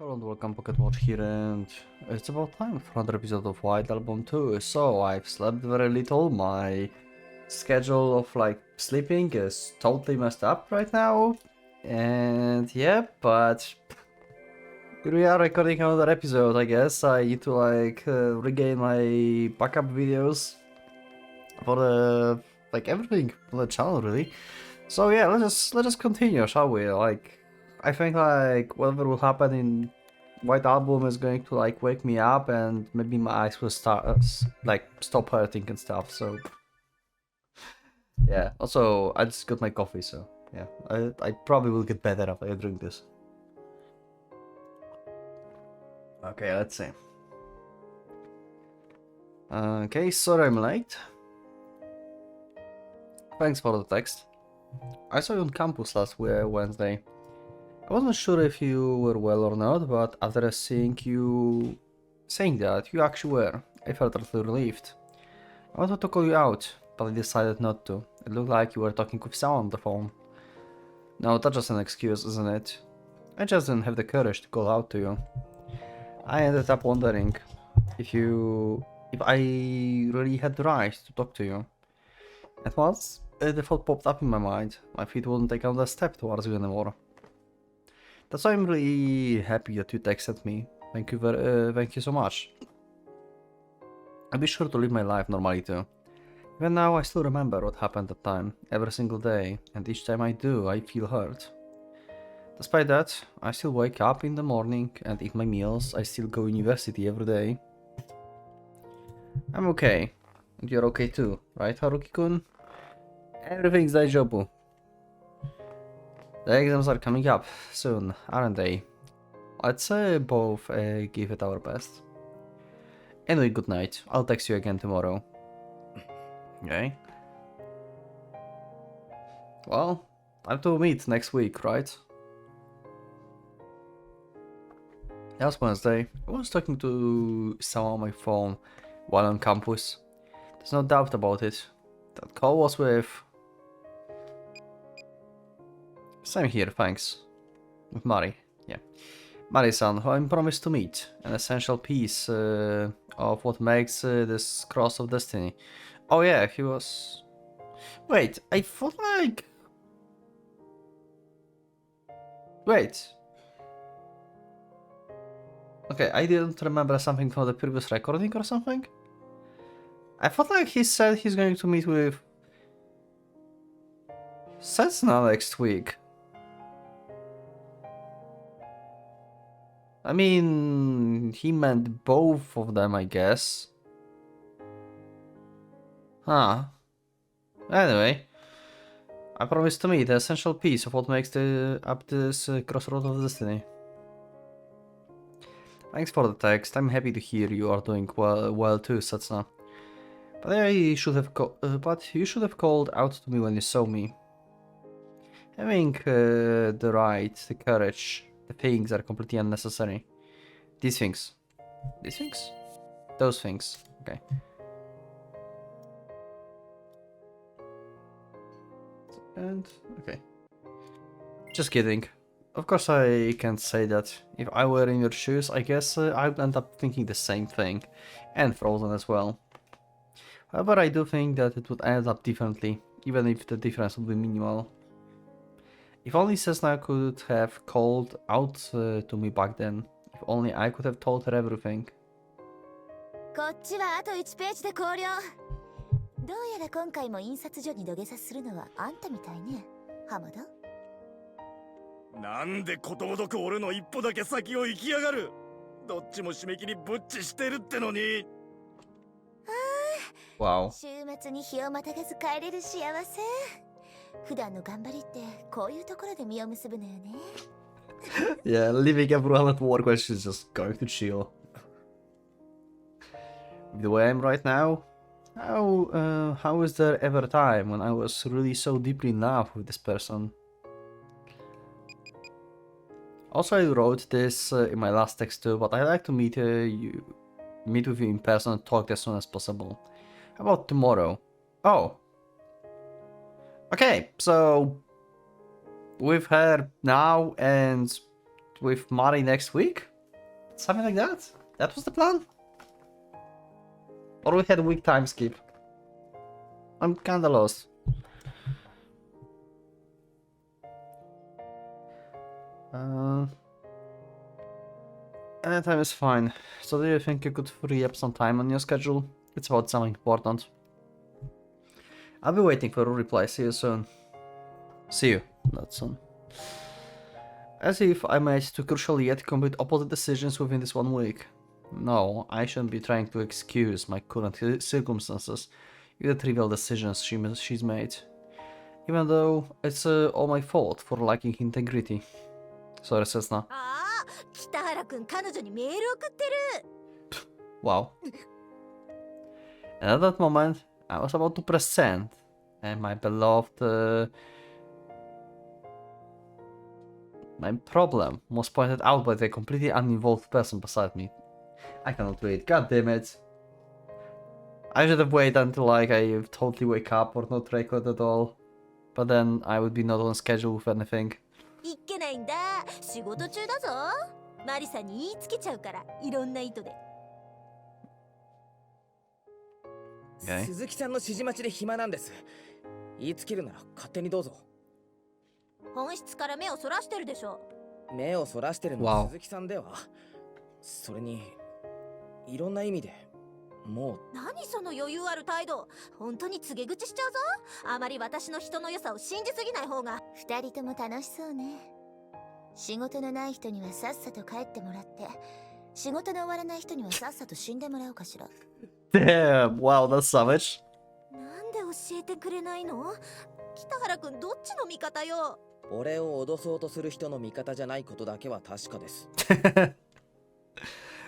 Hello and welcome, PocketWatch here, and it's about time for another episode of White Album 2. So I've slept very little, my schedule of sleeping is totally messed up right now, and yeah, but we are recording another episode. I guess I need to regain my backup videos for the everything on the channel really. So yeah, let's just continue, shall we? I think whatever will happen in White Album is going to wake me up, and maybe my eyes will start stop hurting and stuff. So yeah. Also, I just got my coffee, so yeah, I probably will get better after I drink this. Okay, let's see. Okay, sorry I'm late. Thanks for the text. I saw you on campus last Wednesday. I wasn't sure if you were well or not, but after seeing that you actually were, I felt a little relieved. I wanted to call you out, but I decided not to. It looked like you were talking with someone on the phone. No, that's just an excuse, isn't it? I just didn't have the courage to call out to you. I ended up wondering if I really had the right to talk to you. At once, the thought popped up in my mind. My feet wouldn't take another step towards you anymore. That's why I'm really happy that you texted me. Thank you so much. I'll be sure to live my life normally too. Even now, I still remember what happened that time, every single day, and each time I do, I feel hurt. Despite that, I still wake up in the morning and eat my meals. I still go to university every day. I'm okay. And you're okay too, right, Haruki-kun? Everything's daijoubu. The exams are coming up soon, aren't they? Let's both give it our best. Anyway, good night. I'll text you again tomorrow. Okay. Well, time to meet next week, right? Last Wednesday, I was talking to someone on my phone while on campus. There's no doubt about it. That call was with... Same here, thanks. With Mari, yeah. Mari-san, who I promised to meet. An essential piece of what makes this cross of destiny. Oh yeah, he was... Wait, I thought Wait. Okay, I didn't remember something from the previous recording or something? I thought he said he's going to meet with... Setsuna next week. I mean, he meant both of them, I guess. Huh. Anyway, I promised to meet the essential piece of what makes up this crossroad of destiny. Thanks for the text. I'm happy to hear you are doing well too, Setsuna. But you should have called out to me when you saw me. Having the courage, the things are completely unnecessary. These things. These things? Those things. Okay. And, okay. Just kidding. Of course I can't say that. If I were in your shoes, I guess I'd end up thinking the same thing. And Frozen as well. However, I do think that it would end up differently, even if the difference would be minimal. If only Setsuna could have called out to me back then. If only I could have told her everything. こっちはあと1ページで考慮。どうやら今回も印刷所に土下座するのはあんたみたいね、浜田。なんでことごとく俺の一歩だけ先を行きやがる。どっちも締め切りぶっちしてるってのに。Wow. 週末に日をまたがず帰れる幸せ。普段の頑張りってこういうところで実を結ぶのよね。Yeah, leaving everyone at work when she's just going to chill. The way I'm right now, how is there ever a time when I was really so deeply in love with this person? Also, I wrote this in my last text too, but I'd like to meet with you in person and talk as soon as possible. How about tomorrow? Oh. Okay, so with her now and with Mari next week? Something like that? That was the plan? Or we had a weak time skip? I'm kinda lost. Anytime is fine. So do you think you could free up some time on your schedule? It's about something important. I'll be waiting for a reply. See you soon. See you. Not soon. As if I made two crucial yet complete opposite decisions within this 1 week. No, I shouldn't be trying to excuse my current circumstances with the trivial decisions she's made. Even though it's all my fault for lacking integrity. Sorry, Cessna. ああ、北原くん彼女にメール送ってる。 Wow. And at that moment, I was about to press send, and my beloved... my problem was pointed out by the completely uninvolved person beside me. I cannot wait, god damn it. I should have waited until like I totally wake up or not record at all. But then I would be not on schedule with anything. いっけないんだ。仕事中だぞ。マリさんに言いつけちゃうから、いろんな意図で。Okay. 鈴木さんの指示待ちで暇なんです。言いつけるなら勝手にどうぞ。本質から目をそらしてるでしょ。目をそらしてるのは鈴木さんでは。それにいろんな意味でもう。何その余裕ある態度。本当に告げ口しちゃうぞ。あまり私の人の良さを信じすぎない方が。二人とも楽しそうね。仕事のない人にはさっさと帰ってもらって、仕事の終わらない人にはさっさと死んでもらおうかしら。Damn, wow, that's savage. なんで教えてくれないの？北原くんどっちの味方よ。俺を脅そうとする人の味方じゃないことだけは確かです。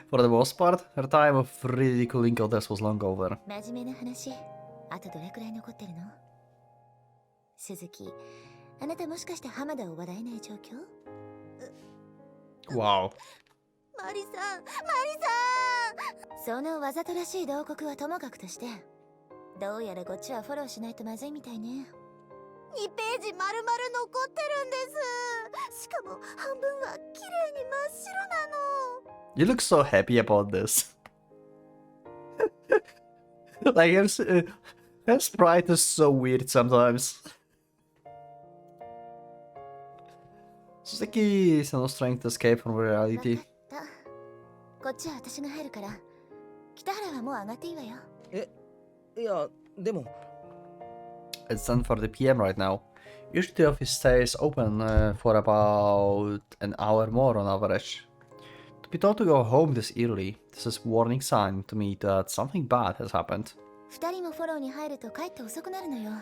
For the most part, her time of ridiculing others was long over. 真面目な話、あとどれくらい残ってるの？鈴木、あなたもしかして浜田を笑えない状況？ Wow. マリさん、そのわざとらしい同国はともかくとして、どうやらこっちはフォローしないとまずいみたいね。2ページ丸々残ってるんです。しかも半分は綺麗に真っ白なの。You look so happy about this. Like, her sprite is so weird sometimes. Suzuki-san was trying to escape from reality. こっちは私が入るから、北原はもう上がっていいわよ。いやでも。It's 10 for the PM right now. Usually the office stays open for about an hour more on average. To be told to go home this early, this is a warning sign to me that something bad has happened. 二人もフォローに入ると帰って遅くなるのよ。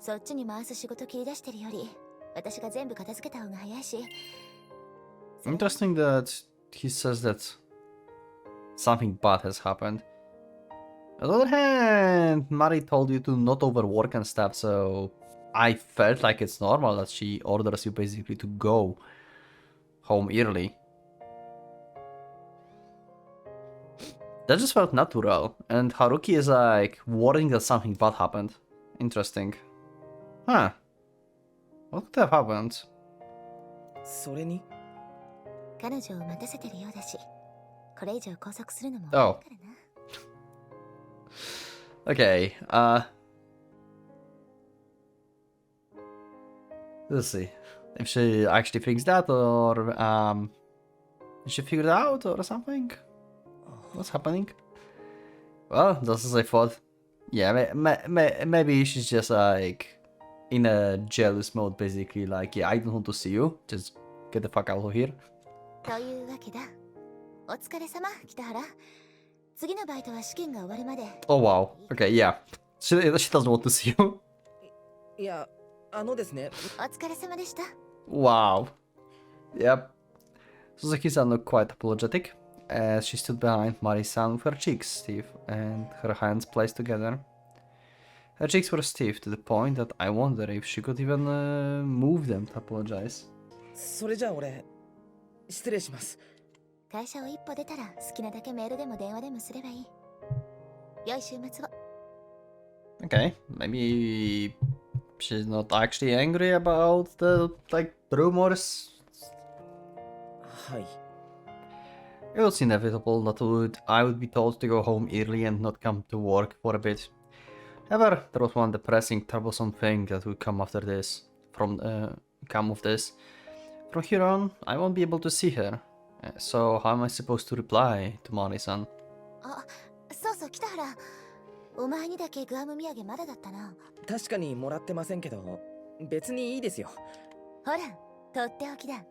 そっちに回す仕事切り出してるより、私が全部片付けた方が早いし。Interesting that he says that something bad has happened. On the other hand, Mari told you to not overwork and stuff, so I felt like it's normal that she orders you basically to go home early. That just felt natural, and Haruki is like worrying that something bad happened. Interesting. Huh. What could have happened? それに彼女を待たせてるようだし、これ以上拘束するのも Oh. Okay, let's see if she actually thinks that, or is she figured out or something? What's happening? Well, just as I thought. Yeah, maybe she's just like in a jealous mode, basically. Like, yeah, I don't want to see you. Just get the fuck out of here. というわけだ。お疲れ様、北原。次のバイトは試験が終わるまで。Oh wow. Okay, yeah. She doesn't want to see you. いやですね。お疲れ様でした。Wow. Yep. Suzuki-san looked quite apologetic as she stood behind Mari-san with her cheeks stiff and her hands placed together. Her cheeks were stiff to the point that I wonder if she could even move them to apologize. それじゃあ俺失礼します。会社を一歩出たら好きなだけメールでも電話でもすればいい。良い週末を。Okay, maybe she's not actually angry about the like rumors. はい。It was inevitable that I would be told to go home early and not come to work for a bit. However, there was one depressing, troublesome thing that would come after this. Come of this. From here on, I won't be able to see her. So how am I supposed to reply to Mari-san? あ、そうそう北原。お前にだけグアム土産まだだったな。確かにもらってませんけど、別にいいですよ。ほら、とっておきだ。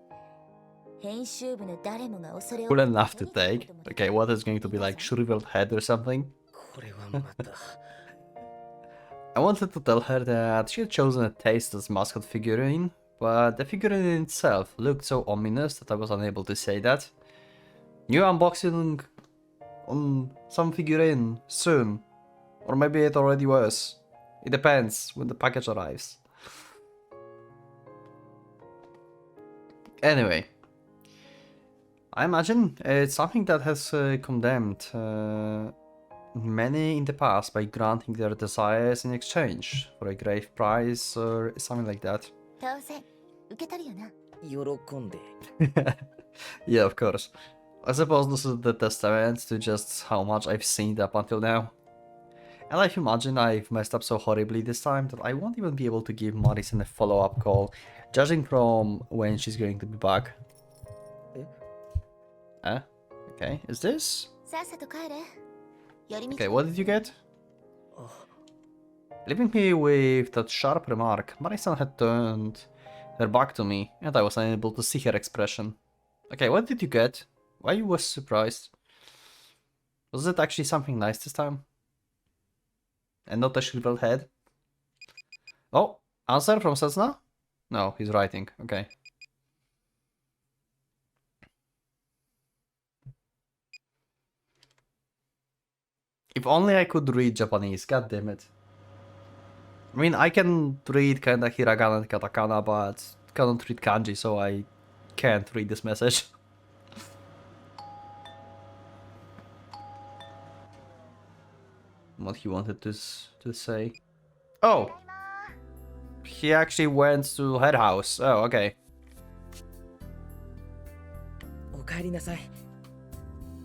編集部の誰もが恐れを。 Cool enough to take. Okay, what is going to be like shriveled head or something? これはまた。I wanted to tell her that she had chosen a tasteless mascot figurine, but the figurine itself looked so ominous that I was unable to say that. New unboxing on some figurine soon. Or maybe it already was. It depends when the package arrives. Anyway. I imagine it's something that has condemned many in the past by granting their desires in exchange for a grave price or something like that. 当然、受け取るよな。喜んで。Yeah, of course. I suppose this is the testament to just how much I've seen up until now. And I imagine I've messed up so horribly this time that I won't even be able to give Madison a follow-up call, judging from when she's going to be back. Okay, is this? さっさと帰れ。寄り道。 Okay, what did you get? Leaving me with that sharp remark, Madison had turned her back to me, and I was unable to see her expression. Okay, what did you get? Why you was surprised? Was it actually something nice this time? And not a shriveled head? Oh, answer from Setsuna? No, he's writing. Okay. If only I could read Japanese, god damn it. I mean, I can read kinda hiragana and katakana, but cannot read kanji, so I can't read this message. What he wanted to say. Oh! He actually went to her house. Oh, okay. お帰りなさい。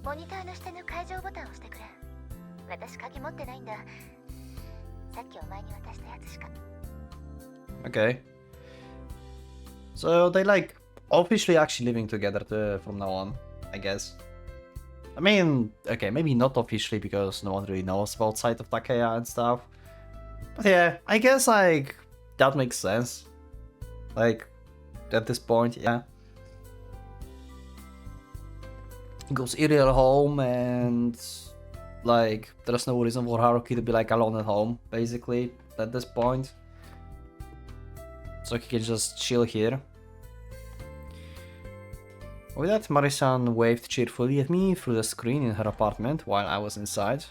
モニターの下の解錠ボタンを押してくれ。私鍵持ってないんだ。さっきお前に渡したやつしか。Okay. So they like officially actually living together from now on, I guess. I mean, okay, maybe not officially because no one really knows about side of Takeya and stuff. But yeah, I guess like that makes sense. Like at this point, yeah. He goes Iriel home and like there's no reason for Haruki to be like alone at home, basically, at this point. So he can just chill here. With that, Mari-san waved cheerfully at me through the screen in her apartment while I was inside.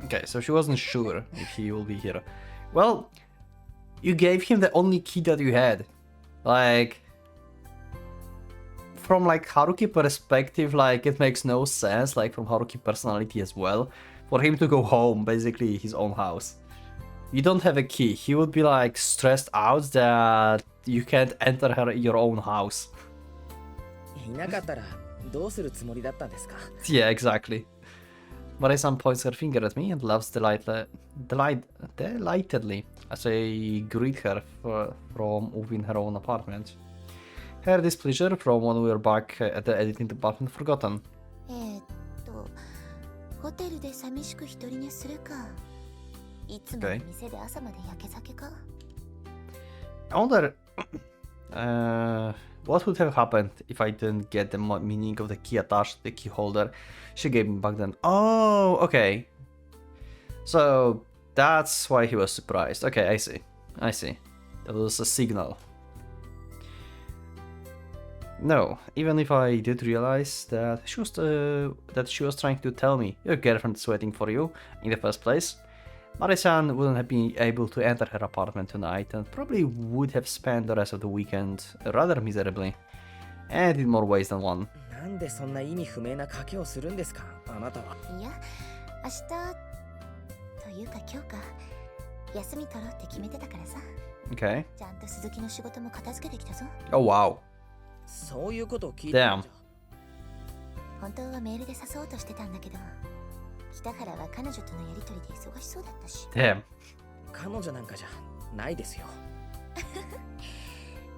Okay, so she wasn't sure if he will be here. Well, you gave him the only key that you had. Like, from like Haruki perspective, like it makes no sense, like from Haruki personality as well, for him to go home, basically his own house. You don't have a key. He would be like stressed out that you can't enter your own house. いなかったらどうするつもりだったんですか? Yeah, exactly. Mari-san points her finger at me and laughs delightedly as I greet her from within her own apartment. Her displeasure from when we were back at the editing department forgotten. ホテルで寂しく一人寝するか。いつも店で朝まで焼け酒か。I wonder what would have happened if I didn't get the meaning of the key attached to the key holder she gave me back then. Oh, okay. So that's why he was surprised. Okay, I see. I see. That was a signal. No, even if I did realize that she was trying to tell me your girlfriend is waiting for you in the first place, Mari-san wouldn't have been able to enter her apartment tonight and probably would have spent the rest of the weekend rather miserably, and in more ways than one. なんでそんな意味不明な賭けをするんですか、あなたは。いや、明日というか今日か休み取ろうって決めてたからさ。 Okay. ちゃんと鈴木の仕事も片付けてきたぞ。 Oh wow. そういうことを聞いてたんじゃ。本当はメールで誘おうとしてたんだけど、北原は彼女とのやりとりで忙しそうだったし。 Damn. 彼女なんかじゃないですよ。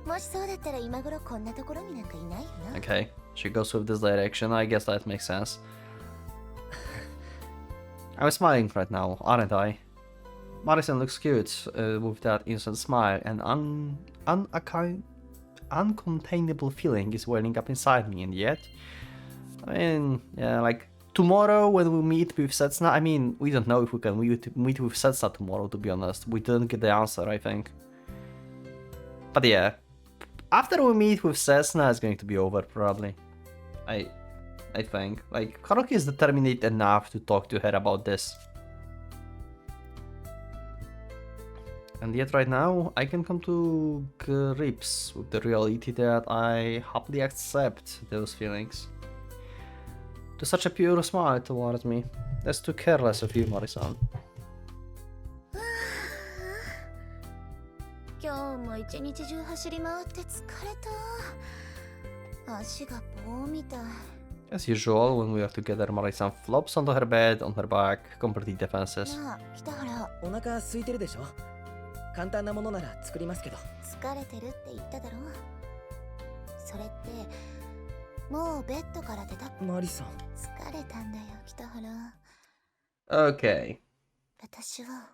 もしそうだったら今頃こんなところになんかいないよな。 Okay. She goes with this direction. I guess that makes sense. I'm smiling right now, aren't I? Madison looks cute with that innocent smile, and uncontainable feeling is welling up inside me, and yet, I mean, yeah, like tomorrow when we meet with Setsuna, I mean, we don't know if we can meet with Setsuna tomorrow, to be honest. We didn't get the answer, I think. But yeah, after we meet with Setsuna, it's going to be over, probably. I think. Like, Haruki is determined enough to talk to her about this. And yet right now, I can come to grips with the reality that I happily accept those feelings. To such a pure smile towards me. That's too careless of you, Mori-san. 今日も一日中走り回って疲れた。足が棒みたい。 As usual, when we are together, Mori-san flops onto her bed, on her back, completely defenseless. なあ、北原。お腹空いてるでしょ。簡単なものなら作りますけど。疲れてるって言っただろ。それってもうベッドから出た。マリさん。疲れたんだよ、北原。 Okay. 私は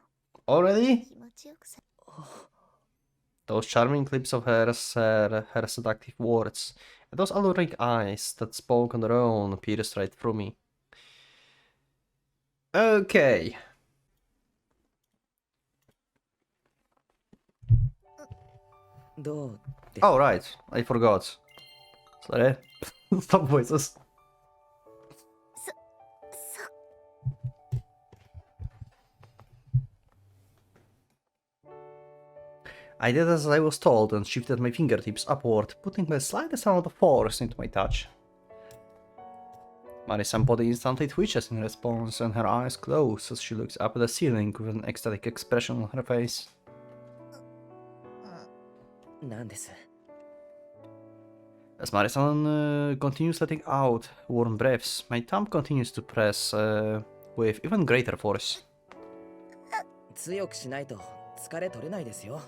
Already? 気持ちよくさ。 Those charming clips of her seductive words, and those alluring eyes that spoke on their own pierced right through me. Okay. Oh, right. I forgot. Sorry. Stop voices. I did as I was told and shifted my fingertips upward, putting the slightest amount of force into my touch. Marisa's body instantly twitches in response, and her eyes close as she looks up at the ceiling with an ecstatic expression on her face. なんです。 As Marisan continues letting out warm breaths, my thumb continues to press with even greater force. 強くしないと疲れ取れないですよ。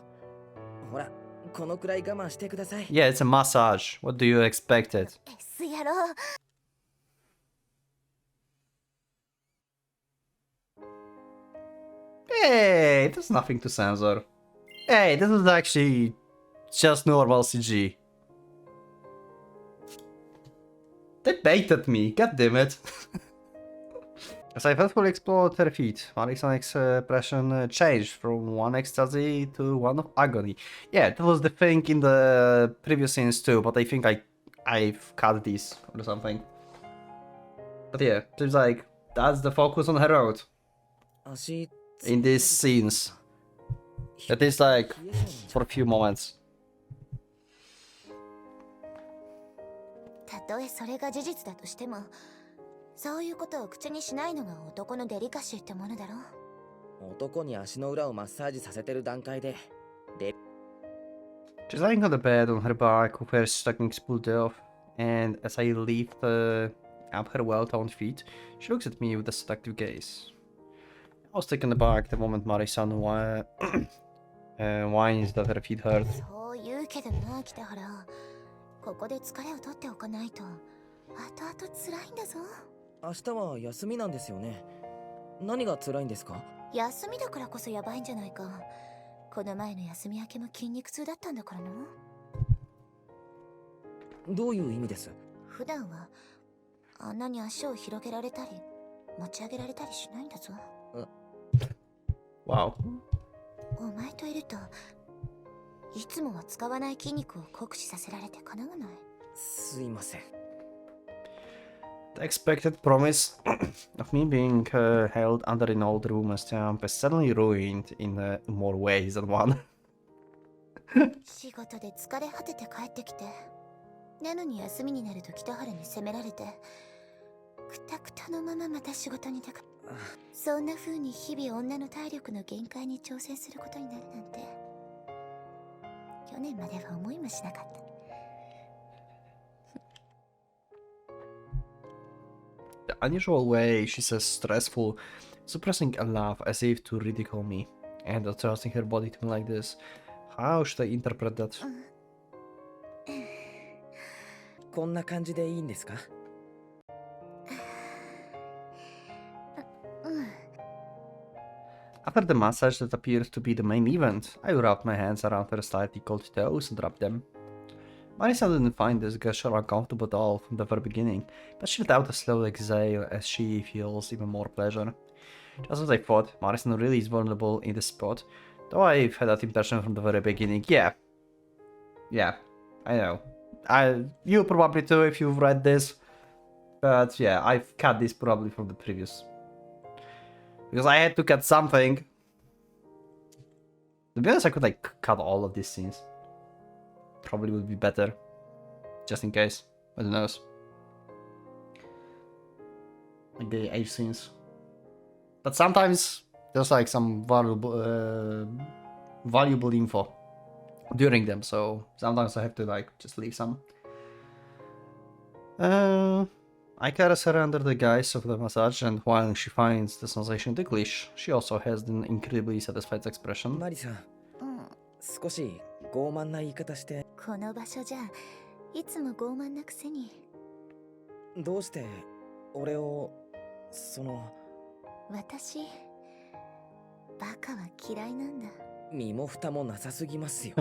ほら、このくらい我慢してください。Yeah, it's a massage. What do you expect? S やろ。 Hey, there's nothing to censor. Hey, this is actually just normal CG. They baited me, god damn it. As I faithfully explored her feet, Marisan's expression changed from one ecstasy to one of agony. Yeah, that was the thing in the previous scenes too, but I think I've cut these or something. But yeah, seems like that's the focus on her road in these scenes. At least like for a few moments. たとえそれが事実だとしても、そういうことを口にしないのが男のデリカシーってものだろ。男に足の裏をマッサージさせてる段階で。She's lying on the bed on her back with her stockings pulled off, and as I lift up her well-toned feet, she looks at me with a seductive gaze. I was taken aback the moment Marisan whines that her feet hurt. そう言うけどな、北原。ここで疲れを取っておかないと後々辛いんだぞ。明日は休みなんですよね。何が辛いんですか？休みだからこそやばいんじゃないか。この前の休み明けも筋肉痛だったんだからな。どういう意味です？普段はあんなに足を広げられたり持ち上げられたりしないんだぞ。Wow. お前といるといつもは使わない筋肉を酷使させられてかなわない。すいません。The expected promise of me being held under an old room and stamp is suddenly ruined in more ways than one. 仕事で疲れ果てて帰ってきて、なのに休みになると北原に責められて、くたくたのまままた仕事に出か。そんな風に日々女の体力の限界に挑戦することになるなんて去年までは思いもしなかった。The unusual way she says stressful, suppressing a laugh as if to ridicule me, and adjusting her body to me like this. How should I interpret that? こんな感じでいいんですか？ After the massage that appeared to be the main event, I wrapped my hands around her slightly cold toes and rubbed them. Marisa didn't find this gesture uncomfortable at all from the very beginning, but she let out a slow exhale as she feels even more pleasure. Just as I thought, Marison really is vulnerable in this spot, though I've had that impression from the very beginning. Yeah, I know. You probably too if you've read this, but yeah, I've cut this probably from the previous. Because I had to cut something. To be honest, I could like cut all of these scenes. Probably would be better. Just in case. Who knows? Like the age scenes. But sometimes there's like some valuable info during them, so sometimes I have to like just leave some. I caress her under the guise of the massage, and while she finds the sensation ticklish, she also has an incredibly satisfied expression. マリさん、少し傲慢な言い方して。この場所じゃいつも傲慢なくせに。どうして俺をその。私バカは嫌いなんだ。身も蓋もなさすぎますよ。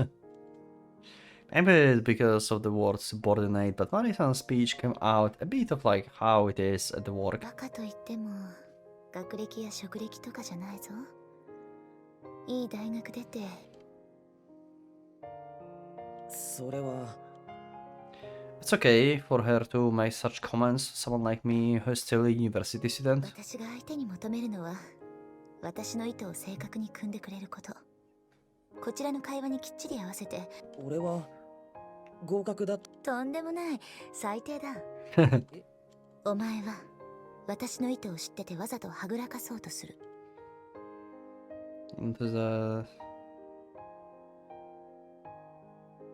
Maybe it's because of the word subordinate, but Marisan's speech came out a bit of like how it is at the work. バカといっても学歴や職歴とかじゃないぞ。いい大学出て。それは。It's okay for her to make such comments to someone like me who's still a university student. 私が相手に求めるのは私の意図を正確に組んでくれること。こちらの会話にきっちり合わせて。俺は合格だ。とんでもない。最低だ。お前は私の意図を知っててわざとはぐらかそうとする。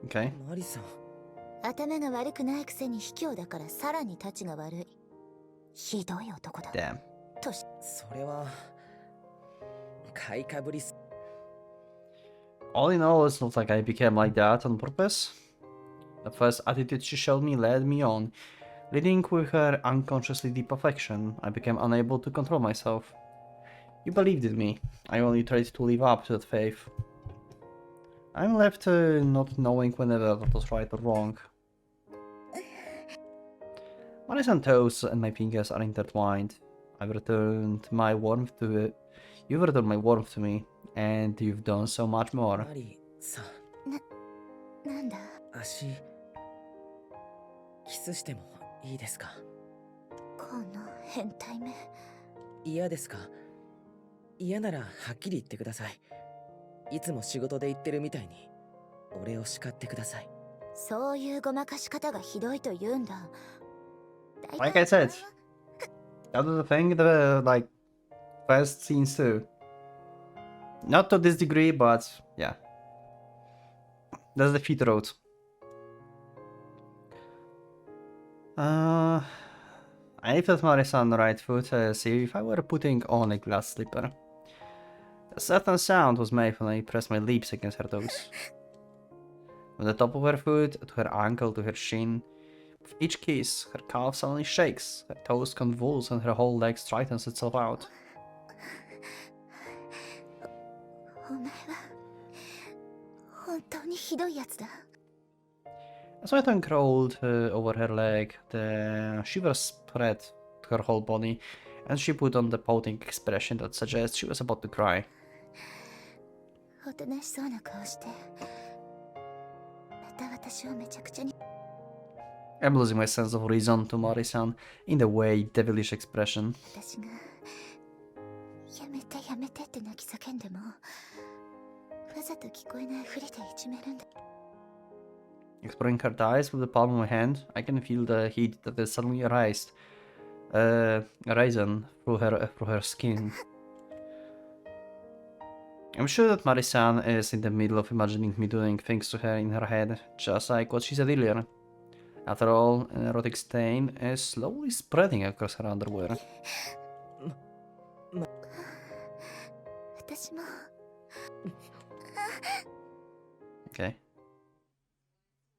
Okay. マリさん。頭が悪くないくせに卑怯だからさらにタチが悪い。ひどい男だ。Damn. とし。それは買いかぶりす。All in all, it's not like I became like that on purpose. The first attitude she showed me led me on. Leading with her unconsciously deep affection, I became unable to control myself. You believed in me. I only tried to live up to that faith. I'm left not knowing whether that was right or wrong. My wrists and toes and my fingers are intertwined. I've returned my warmth to it. You've returned my warmth to me, and you've done so much more. マリさん。なんだ。足キスしてもいいですか？この変態め。嫌ですか？嫌ならはっきり言ってください。いつも仕事で言ってるみたいに俺を叱ってください。そういうごまかし方がひどいと言うんだ。Like I said, that was the thing, the like first scenes too. Not to this degree, but yeah. That's the feet road. I lifted Marisa on the right foot as if I were putting on a glass slipper. A certain sound was made when I pressed my lips against her toes. From the top of her foot, to her ankle, to her shin. With each kiss, her calf suddenly shakes, her toes convulse, and her whole leg straightens itself out. お前は本当にひどいやつだ。A sweat crawled over her leg, the shivers spread to her whole body, and she put on the pouting expression that suggests she was about to cry. おとなしそうな顔して、また私をめちゃくちゃに。I'm losing my sense of reason to Mori-san in the way devilish expression. 私がやめてやめてって泣き叫んでも、わざと聞こえないふりでいじめるんだ。Exploring her thighs with the palm of my hand, I can feel the heat that is suddenly arised. raisin through her skin. I'm sure that Marisan is in the middle of imagining me doing things to her in her head, just like what she said earlier. After all, an erotic stain is slowly spreading across her underwear. 私も Okay.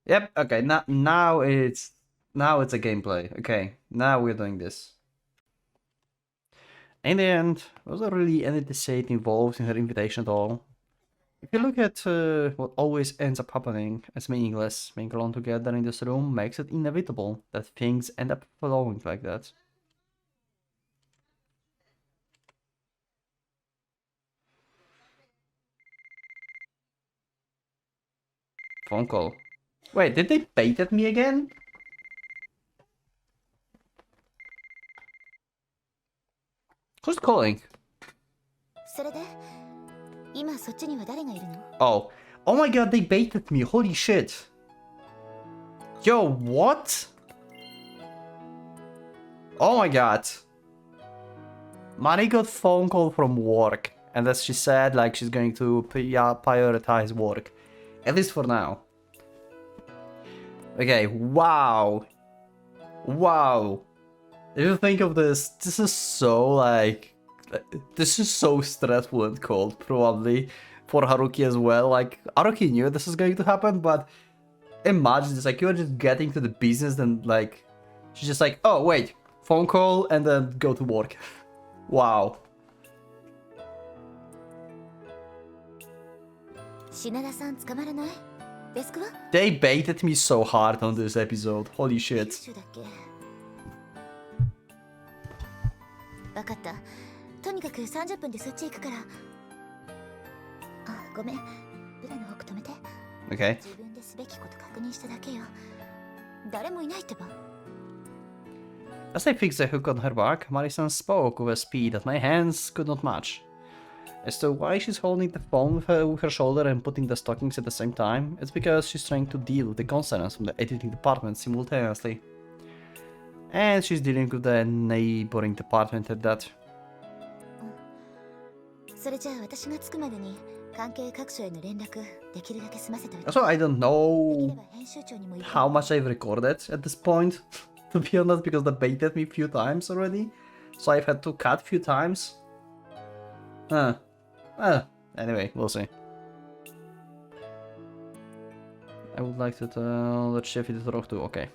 Yep. Okay. Now it's a gameplay. Okay. Now we're doing this. In the end, was there really any deceit involved in her invitation at all? If you look at what always ends up happening as meaningless, being alone together in this room makes it inevitable that things end up flowing like that. Phone call. Wait, did they bait at me again? Who's calling? それで今そっちには誰がいるの Oh. Oh my god, they baited me. Holy shit. Yo, what? Oh my god. Mari got phone call from work. And as she said, like, she's going to prioritize work. At least for now. Okay, wow. Wow. If you think of this, this is so, like... This is so stressful and cold, probably. For Haruki as well. Like, Haruki knew this was going to happen, but... Imagine this, like, you're just getting to the business and, like... She's just like, oh, wait. Phone call and then go to work. Wow. 品田さん捕まらないデスクは They baited me so hard on this episode. Holy shit. 九州だっけわかったとにかく30分でそっち行くからあごめん裏の奥止めて Okay. 自分ですべきこと確認しただけよ誰もいないってば As I fixed the hook on her back, Marison spoke with a speed that my hands could not match. As to why she's holding the phone with her shoulder and putting the stockings at the same time, it's because she's trying to deal with the concerns from the editing department simultaneously. And she's dealing with the neighboring department at that. それじゃあ私が着くまでに関係各所への連絡できるだけ済ませておいて Also, I don't できれ know ば編集長にも言って how much I've recorded at this point, to be honest, because they baited me a few times already. So I've had to cut a few times. Anyway, we'll see. I would like to tell that Chef did talk to. Okay.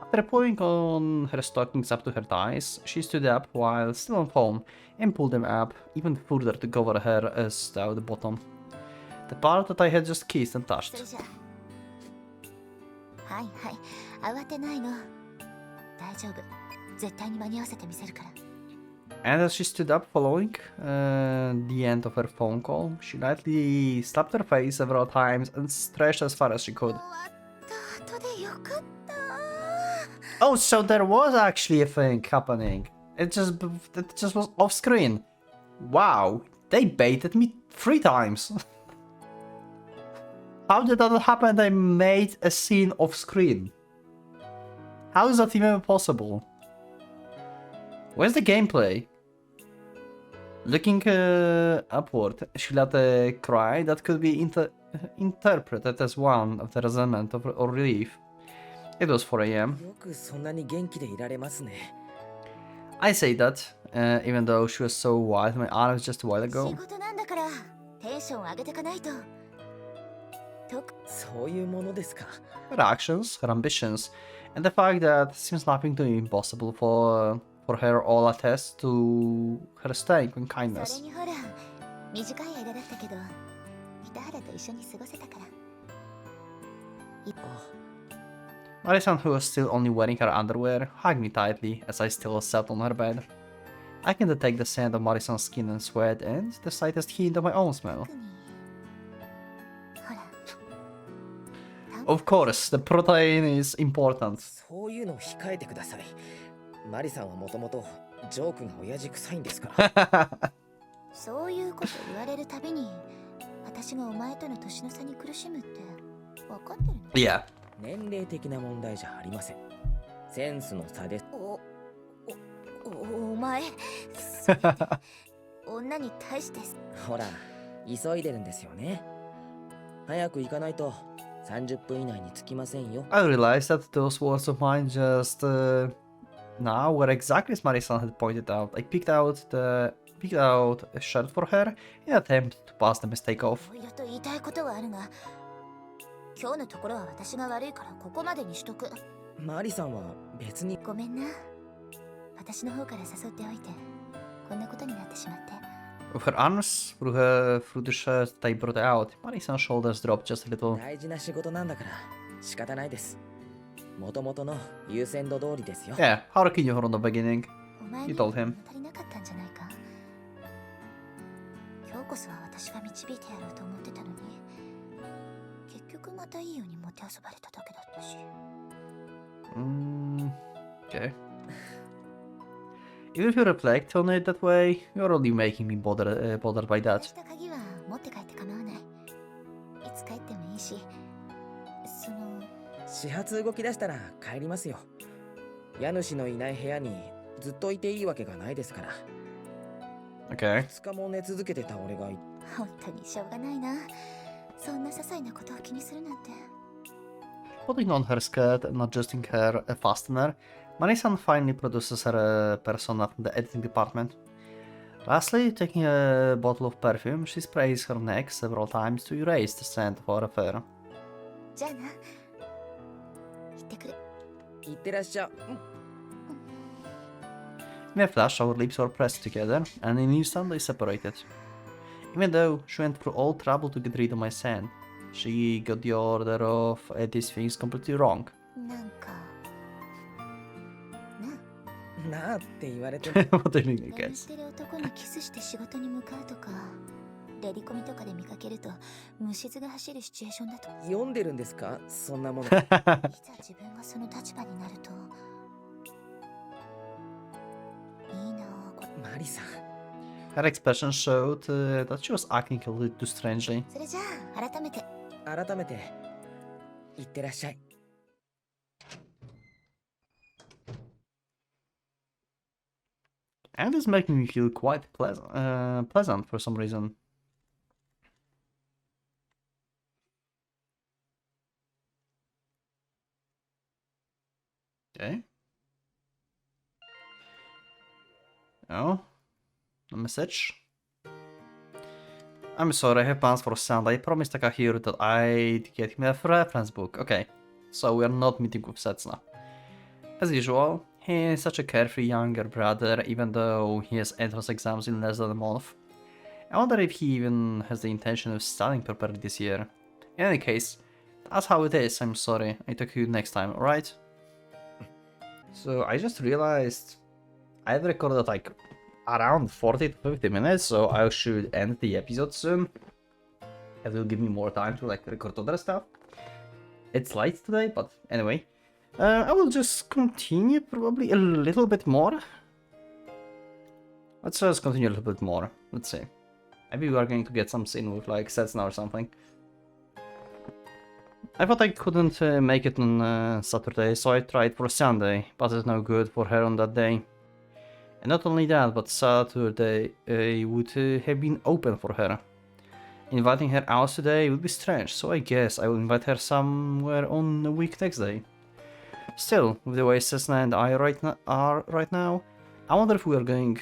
After pulling on her stockings up to her thighs, she stood up while still on phone and pulled them up even further to cover her as down the bottom. The part that I had just kissed and それ touched. じゃはいはい慌てないの大丈夫絶対に間に合わせてみせるから And as she stood up following the end of her phone call, she lightly slapped her face several times and stretched as far as she could. 終わった後でよかった Oh, so there was actually a thing happening. It just was off screen. Wow, they baited me 3 times. How did that happen? They made a scene off screen. How is that even possible? Where's the gameplay? Looking upward, she let a cry that could be interpreted as one of the resentment or relief. It was 4 a.m. よくそんなに元気でいられますね。 I say that, even though she was so wide in my arms just a while 仕 ago. 事なんだからテンション上げてかないととそういうものですか。 Her actions, her ambitions, and the fact that seems nothing too impossible for her all attest to her strength and そ kindness. れにほら短い間だったけど北原と一緒に過ごせたから Marison, who was still only wearing her underwear, hugged me tightly as I still sat on her bed. I can detect the scent of Marison's skin and sweat and the slightest hint of my own smell. 特にほら Of course, the protein is important. そういうのを控えてください。マリさんはもともとジョークが親父臭いんですから。そういうこと言われるたびに私がお前との年の差に苦しむって分かってるの Yeah. 年齢的な問題じゃありません。センスの差です。お前それって女に対してほら、急いでるんですよね。早く行かないと30分以内に着きませんよ。I realized that those words of mine just now were exactly as Marisan had pointed out. I picked out a shirt for her in an attempt to pass the mistake off. いろいろと言いたいことはあるが、今日のところは私が悪いからここまでにしとく。マリさんは別に。ごめんな。私の方から誘っておいて、こんなことになってしまって。With her arms through the shirt that I brought out, Marisan's shoulders dropped just a little. 大事な仕事なんだから仕方ないです。もともとの優先度通りですよ。Yeah, Haruki knew her from the beginning. お前 You に told him. 足りなかったんじゃないか。今日こそは私が導いてやろうと思ってたのに、結局またいいようにもてあそばれただけだったし。Okay. Even if you reflect on it that way, you're only making me bothered by 渡 that. した鍵は持って帰って構わない。いつ帰ってもいいし、その始発動き出したら帰りますよ。家主のいない部屋にずっといていいわけがないですから。Okay. 2日も寝続けてた俺が本当にしょうがないな。そんな些細なことを気にするなんて。Putting on her skirt and adjusting her fastener, Marisan finally produces her persona from the editing department. Lastly, taking a bottle of perfume, she sprays her neck several times to erase the scent of our affair. じゃあな。行ってくる。行ってらっしゃ。In a flash, our lips were pressed together, and in an instant they separated. Even though she went through all trouble to get rid of my scent, she got the order of these things completely wrong. なんかなあって言われて What do you mean, I 眠っ guess? てる男にキスして仕事に向かうとか、レディコミとかで見かけると虫唾が走るシチュエーションだと。読んでるんですかそんなもの。いざ自分がその立場になるといいなあこれ。マリさん。Her expression showed that she was acting a little too strangely. それじゃあ改めて。改めて行ってらっしゃい。And it's making me feel quite pleasant for some reason. Okay. Oh, a message. I'm sorry, I have plans for Sunday. I promised Takahiro that I'd get him a reference book. Okay, so we are not meeting with Setsuna. As usual, he is such a carefree younger brother, even though he has entrance exams in less than a month. I wonder if he even has the intention of studying properly this year. In any case, that's how it is. I'm sorry. I talk to you next time, alright? So I just realized I've recorded like around 40 to 50 minutes, so I should end the episode soon. It will give me more time to like record other stuff. It's late today, but anyway. I will just continue probably a little bit more. Let's just continue a little bit more. Let's see. Maybe we are going to get some scene with like sets now or something. I thought I couldn't make it on Saturday, so I tried for Sunday, but it's no good for her on that day. And not only that, but Saturday would have been open for her. Inviting her out today would be strange, so I guess I will invite her somewhere on the week next day. Still, with the way Cessna and I are right now, I wonder if we are going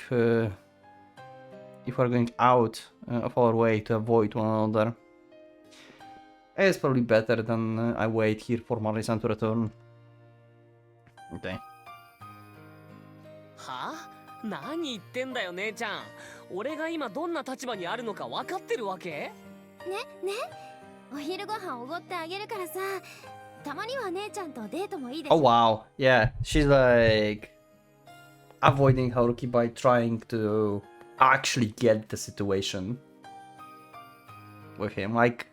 out of our way to avoid one another. It's probably better than I wait here for Marisan to return. Okay. はあ？何言ってんだよ姉ちゃん。俺が今どんな立場にあるのか分かってるわけ？ねお昼ご飯おごってあげるからさ、たまには姉ちゃんとデートもいいです。 Oh wow, yeah, she's like avoiding Haruki by trying to actually get the situation with him. Like,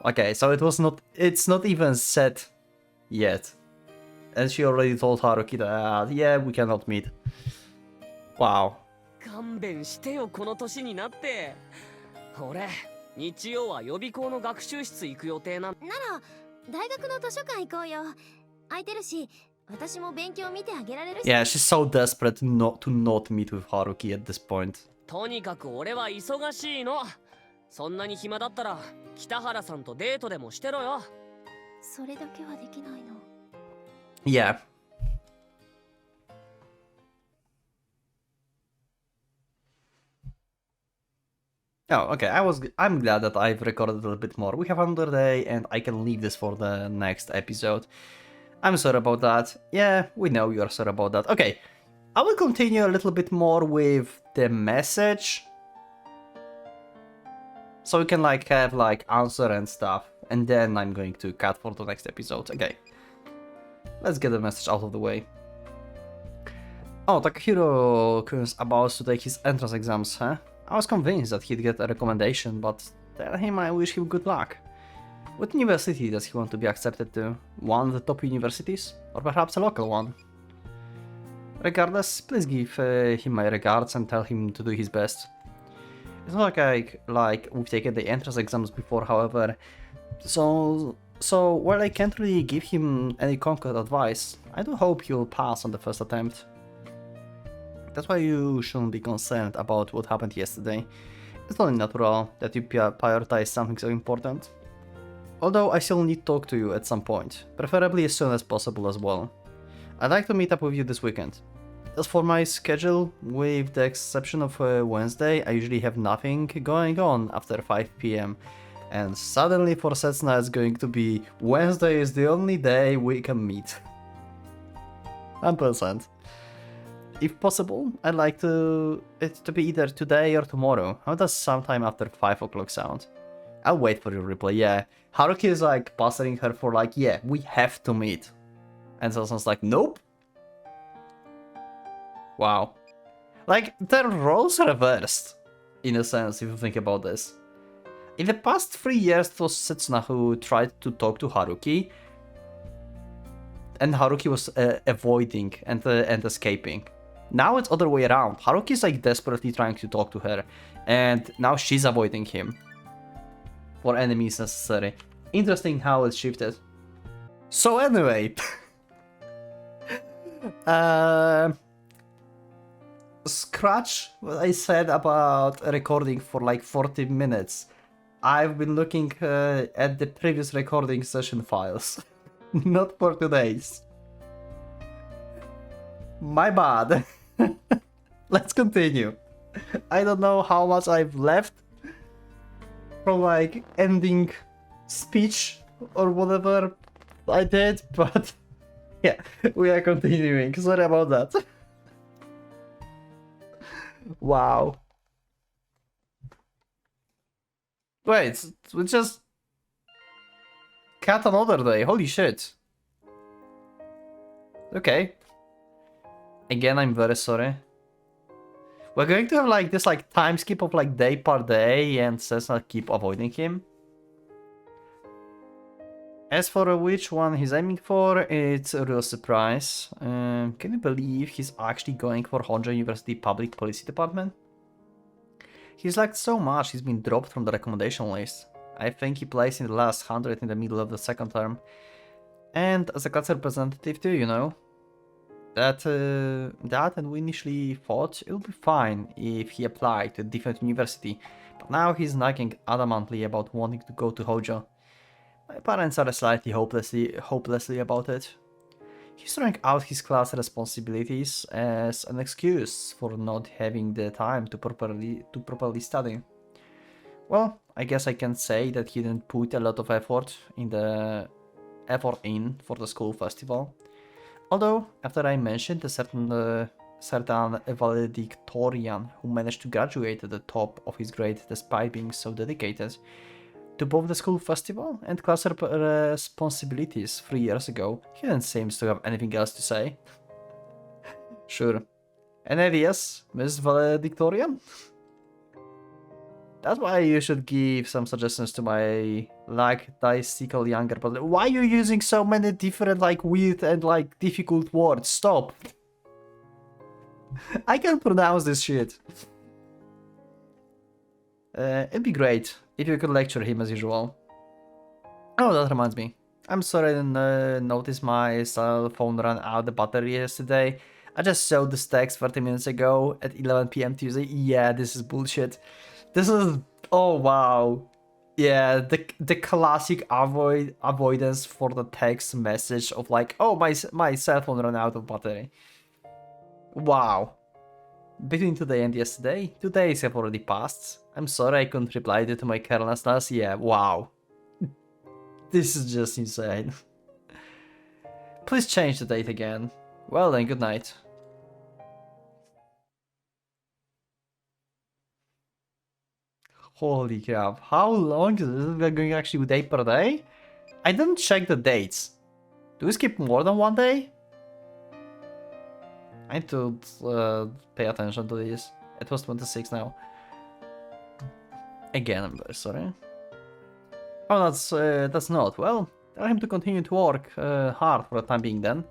okay, so it's not even set yet. And she already told Haruki that, yeah, we cannot meet. Wow. 勘弁してよこの年になって。俺日曜は予備校の学習室行く予定なん。なら大学の図書館行こうよ。空いてるし、私も勉強見てあげられるし。 Yeah, she's so desperate to not meet with Haruki at this point. とにかく俺は忙しいの。そんなに暇だったら北原さんとデートでもしてろよ。それだけはできないの。 Yeah. Oh, okay. I'm glad that I've recorded a little bit more. We have another day and I can leave this for the next episode. I'm sorry about that. Yeah, we know you're sorry about that. Okay. I will continue a little bit more with the message. So we can like have like answer and stuff. And then I'm going to cut for the next episode. Okay. Let's get the message out of the way. Oh, Takahiro-kun's about to take his entrance exams, huh? I was convinced that he'd get a recommendation, but tell him I wish him good luck. What university does he want to be accepted to? One of the top universities? Or perhaps a local one? Regardless, please give him my regards and tell him to do his best. It's not like we've taken the entrance exams before, however, so while I can't really give him any concrete advice, I do hope he'll pass on the first attempt. That's why you shouldn't be concerned about what happened yesterday. It's only natural that you prioritize something so important. Although I still need to talk to you at some point, preferably as soon as possible as well. I'd like to meet up with you this weekend. As for my schedule, with the exception of Wednesday, I usually have nothing going on after 5 PM. And suddenly for Setsuna it's going to be Wednesday is the only day we can meet. 100%. If possible, I'd like it to be either today or tomorrow. How does sometime after 5 o'clock sound? I'll wait for your reply, yeah. Haruki is like pestering her for like, yeah, we have to meet. And Setsuna like, nope. Wow. Like, their roles reversed, in a sense, if you think about this. In the past 3 years, it was Setsuna who tried to talk to Haruki, and Haruki was avoiding and escaping. Now it's other way around. Haruki is like desperately trying to talk to her, and now she's avoiding him. For enemies necessary. Interesting how it shifted. So anyway, scratch what I said about recording for like 40 minutes. I've been looking at the previous recording session files. Not for today's. My bad. Let's continue. I don't know how much I've left from like ending speech or whatever I did, but yeah, we are continuing. Sorry about that. Wow. Wait, we just cut another day. Holy shit. Okay. Again, I'm very sorry. We're going to have like this like time skip of like day per day and Cessna keep avoiding him. As for which one he's aiming for, it's a real surprise. Can you believe he's actually going for Honjo University Public Policy Department? He's liked so much he's been dropped from the recommendation list. I think he placed in the last 100 in the middle of the second term. And as a class representative too, you know. That and we initially thought it would be fine if he applied to a different university, but now he's nagging adamantly about wanting to go to Hojo. My parents are slightly hopelessly about it. He's throwing out his class responsibilities as an excuse for not having the time to properly study. Well, I guess I can say that he didn't put a lot of effort in for the school festival. Although, after I mentioned a certain valedictorian who managed to graduate at the top of his grade despite being so dedicated to both the school festival and class responsibilities 3 years ago, he didn't seem to have anything else to say. Sure. Any ideas, Miss Valedictorian? That's why you should give some suggestions to my dicycle younger brother. Why are you using so many different like weird and like difficult words? Stop. I can't pronounce this shit. It'd be great if you could lecture him as usual. Oh, that reminds me. I'm sorry I didn't notice my cell phone ran out the battery yesterday. I just saw this text 30 minutes ago at 11 p.m. Tuesday. Yeah, this is bullshit. This is... Oh, wow. Yeah, the classic avoidance for the text message of like, oh, my cell phone ran out of battery. Wow. Between today and yesterday, 2 days have already passed. I'm sorry I couldn't reply due to my carelessness. Yeah, wow. This is just insane. Please change the date again. Well then, good night. Holy crap, how long is this? We're going actually day per day? I didn't check the dates. Do we skip more than 1 day? I need to pay attention to this. It was 26 now. Again, I'm very sorry. Oh, that's not. Well, tell him to continue to work hard for the time being then.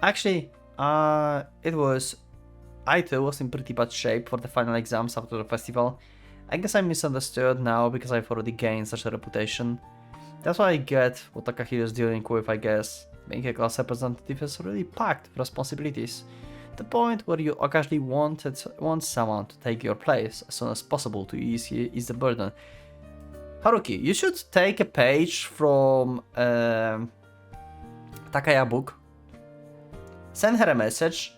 Actually, I too was in pretty bad shape for the final exams after the festival. I guess I misunderstood now because I've already gained such a reputation. That's why I get what Takahiro is dealing with, I guess. Being a class representative is really packed with responsibilities. The point where you actually want someone to take your place as soon as possible to ease the burden. Haruki, you should take a page from Takaya book, send her a message,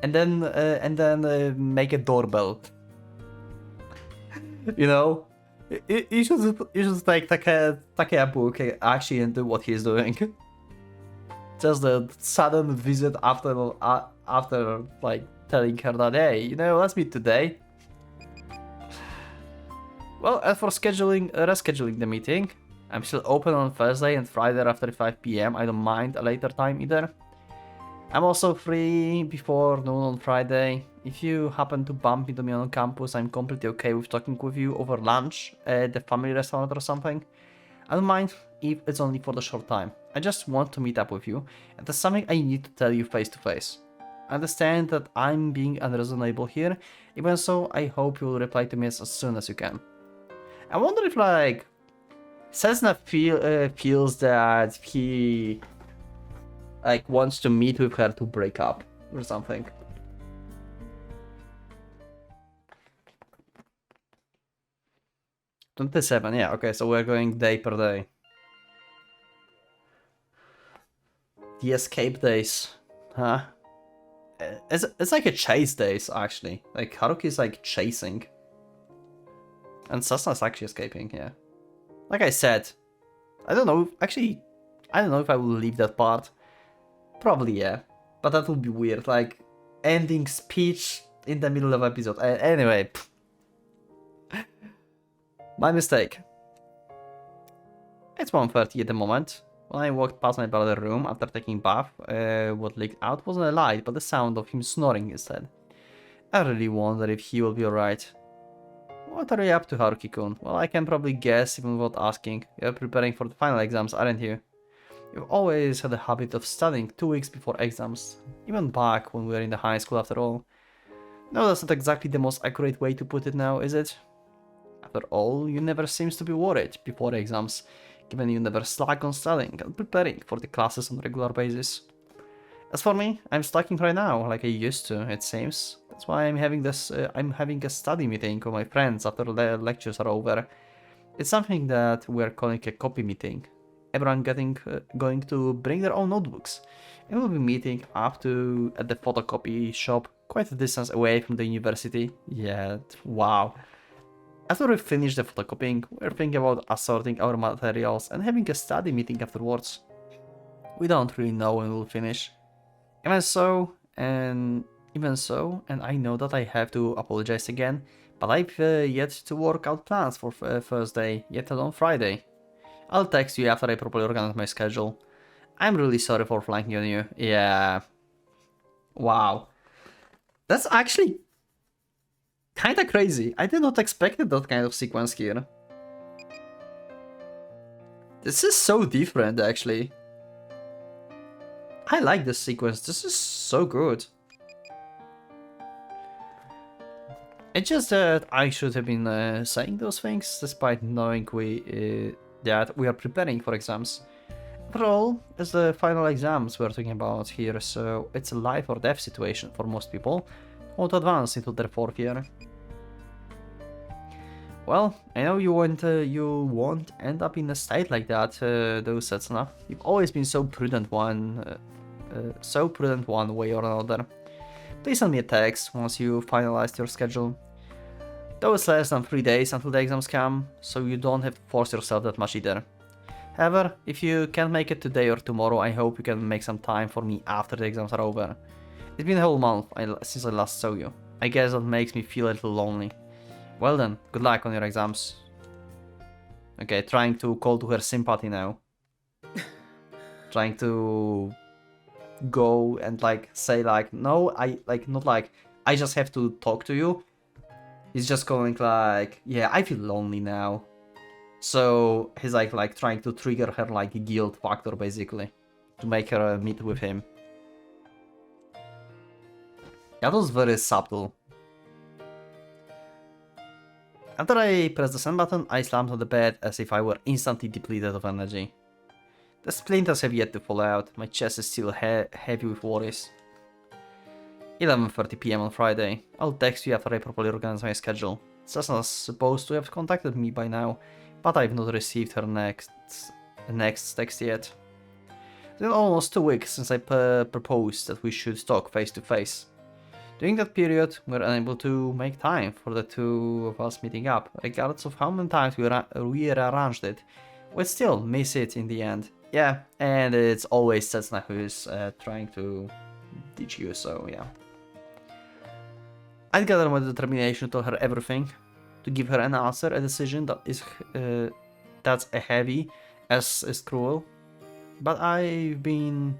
and then make a doorbell. You know, you should take Takaya book actually and do what he's doing. Just a sudden visit after like telling her that, hey, you know, let's meet today. Well, as for rescheduling the meeting, I'm still open on Thursday and Friday after 5 p.m. I don't mind a later time either. I'm also free before noon on Friday. If you happen to bump into me on campus, I'm completely okay with talking with you over lunch at the family restaurant or something. I don't mind if it's only for the short time. I just want to meet up with you, and there's something I need to tell you face to face. I understand that I'm being unreasonable here, even so I hope you'll reply to me as soon as you can. I wonder if like Cessna feels that he like wants to meet with her to break up or something. $27, yeah, okay, so we're going day per day. The escape days, huh? It's like a chase days, actually. Like, Haruki's like chasing. And Sasna's actually escaping, yeah. Like I said, I don't know, actually, I don't know if I will leave that part. Probably, yeah. But that would be weird, like, ending speech in the middle of episode. Anyway. My mistake. It's 1:30 at the moment. When I walked past my brother's room after taking bath, what leaked out wasn't a light, but the sound of him snoring instead. I really wonder if he will be alright. What are you up to, Haruki-kun? Well, I can probably guess even without asking. You're preparing for the final exams, aren't you? You've always had a habit of studying 2 weeks before exams. Even back when we were in the high school after all. No, that's not exactly the most accurate way to put it now, is it? After all, you never seems to be worried before exams, given you never slack on studying and preparing for the classes on a regular basis. As for me, I'm slacking right now, like I used to, it seems. That's why I'm having a study meeting with my friends after the lectures are over. It's something that we're calling a copy meeting. Everyone going to bring their own notebooks, and we'll be meeting at the photocopy shop, quite a distance away from the university. Yeah, wow. After we finish the photocopying, we're thinking about assorting our materials and having a study meeting afterwards. We don't really know when we'll finish. Even so, and I know that I have to apologize again, but I've yet to work out plans for Thursday, yet alone Friday. I'll text you after I properly organize my schedule. I'm really sorry for flanking on you. Yeah. Wow. That's actually kinda crazy. I did not expect that kind of sequence here. This is so different, actually. I like this sequence. This is so good. It's just that I should have been saying those things, despite knowing that we are preparing for exams. After all, it's the final exams we're talking about here, so it's a life or death situation for most people who want to advance into their 4th year. Well, I know you won't end up in a state like that, though, Setsuna. You've always been so prudent one way or another. Please send me a text once you finalized your schedule. Though it's less than 3 days until the exams come, so you don't have to force yourself that much either. However, if you can't make it today or tomorrow, I hope you can make some time for me after the exams are over. It's been a whole month since I last saw you. I guess that makes me feel a little lonely. Well then, good luck on your exams. Okay, trying to call to her sympathy now. Trying to go and like say like, no, I just have to talk to you. He's just going like, yeah, I feel lonely now. So he's like trying to trigger her like guilt factor basically to make her meet with him. That was very subtle. After I pressed the send button, I slammed on the bed as if I were instantly depleted of energy. The splinters have yet to fall out, my chest is still heavy with worries. 11:30 PM on Friday. I'll text you after I properly organize my schedule. Cessna's supposed to have contacted me by now, but I've not received her next text yet. It's been almost 2 weeks since I proposed that we should talk face to face. During that period, we were unable to make time for the two of us meeting up. Regardless of how many times we rearranged it, we'd still miss it in the end. Yeah, and it's always Setsuna who's trying to ditch you, so yeah. I'd gather my determination to tell her everything, to give her an answer, a decision that is that's as heavy as is cruel. But I've been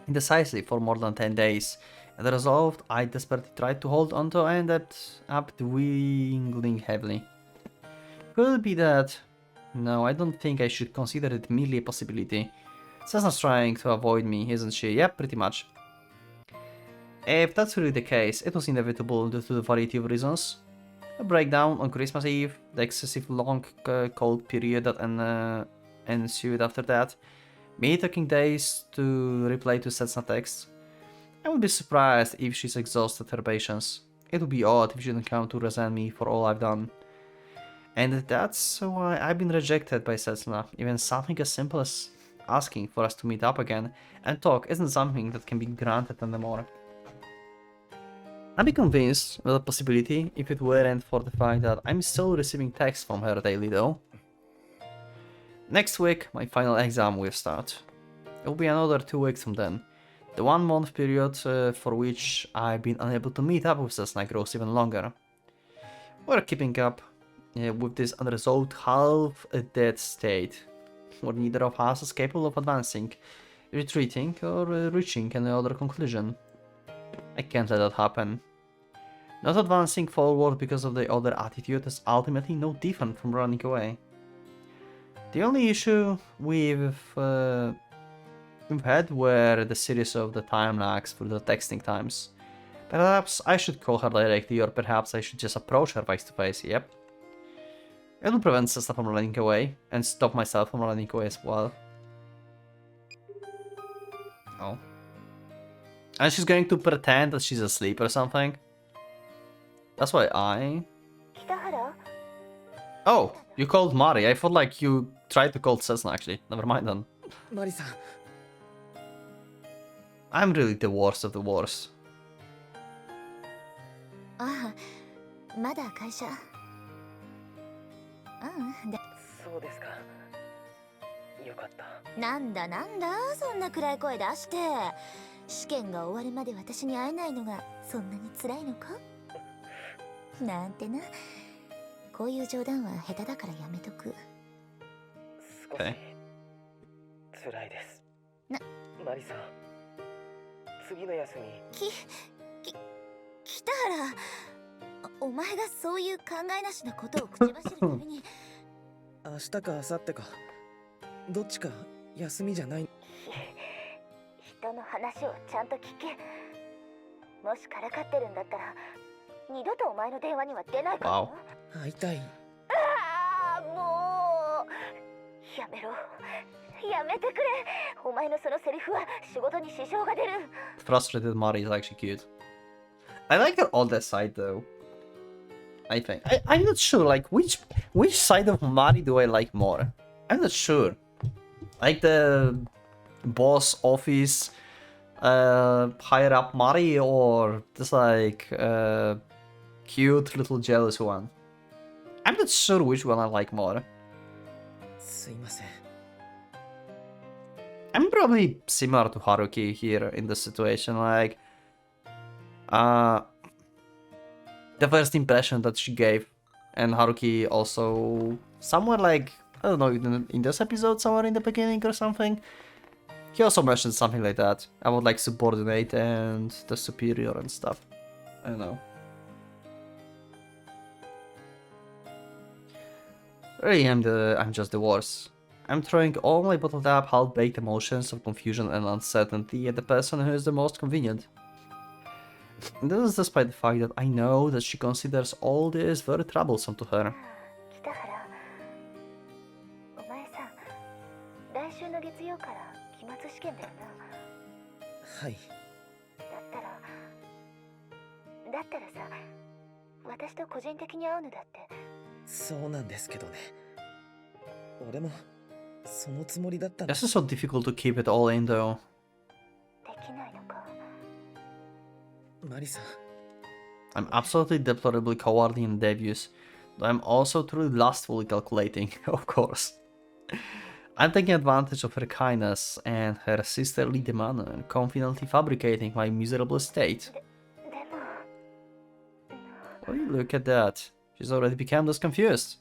indecisive for more than 10 days. And the resolve I desperately tried to hold onto ended up dwindling heavily. Could it be that? No, I don't think I should consider it merely a possibility. Cessna's trying to avoid me, isn't she? Yep, pretty much. If that's really the case, it was inevitable due to the variety of reasons. A breakdown on Christmas Eve, the excessive long cold period that ensued after that, me taking days to reply to Setsuna texts. I would be surprised if she's exhausted her patience. It would be odd if she didn't come to resent me for all I've done. And that's why I've been rejected by Setsuna. Even something as simple as asking for us to meet up again and talk isn't something that can be granted anymore. I'd be convinced of the possibility if it weren't for the fact that I'm still receiving texts from her daily though. Next week, my final exam will start. It will be another 2 weeks from then. The 1 month period for which I've been unable to meet up with Cessna grows even longer. We're keeping up with this unresolved half-dead state, where neither of us is capable of advancing, retreating, or reaching any other conclusion. I can't let that happen. Not advancing forward because of the other attitude is ultimately no different from running away. The only issue we've had were the series of the time lags for the texting times. Perhaps I should call her directly, or perhaps I should just approach her face to face, yep. It'll prevent Cessna from running away, and stop myself from running away as well. Oh. And she's going to pretend that she's asleep or something. That's why I... Oh, you called Mari. I thought like you tried to call Cessna actually. Never mind then. Mari-san. I'm really the worst of the worst. ああ、まだ会社。そうですか。よかった。なんだそんな暗い声出して。試験が終わるまで私に会えないのがそんなに辛いのかなんてな。こういう冗談は下手だからやめとく。少し辛いです。マリさん、次の休み。北原、お前がそういう考えなしなことを口走るために。明日か明後日か、どっちか休みじゃない。人の話をちゃんと聞け。もしからかってるんだったら二度とお前の電話には出ないからよ。会いたい。ああ、もうやめろやめてくれ。お前のそのセリフは仕事に支障が出る。 Frustrated Mari is actually cute. I like her older side though. I think. I'm not sure, like, which side of Mari do I like more? I'm not sure. Like the boss office, higher up Mari, or just like cute little jealous one. I'm not sure which one I like more. すいません。 I'm probably similar to Haruki here in this situation, like the first impression that she gave, and Haruki also somewhere like, I don't know, in this episode, somewhere in the beginning or something, he also mentioned something like that about like subordinate and the superior and stuff. I don't know. Really, I'm just the worst. I'm throwing all my bottled up, half-baked emotions of confusion and uncertainty at the person who is the most convenient. And this is despite the fact that I know that she considers all this very troublesome to her. 北原、お前さ、来週の月曜から期末試験だよな。はい。だったらさ、私と個人的に会うのだって。そうなんですけどね。俺もそのつもりだったん This is so difficult to keep it all in though. できないのか。マリさん。 I'm absolutely deplorably cowardly and devious, though I'm also truly lustfully calculating, of course. I'm taking advantage of her kindness and her sisterly demeanor and confidently fabricating my miserable state. でも、Oh, look at that. She's already become this confused.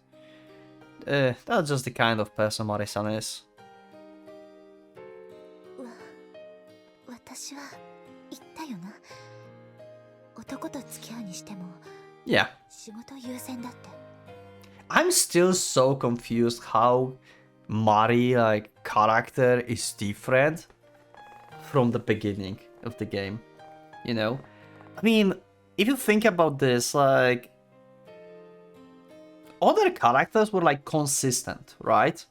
That's just the kind of person Mari-san is. 私は言ったよな。男と付き合うにしても、 Yeah. 仕事優先だって。I'm still so confused how Mari, like, character is different from the beginning of the game. You know? I mean, if you think about this, like, other characters were, like, consistent, right?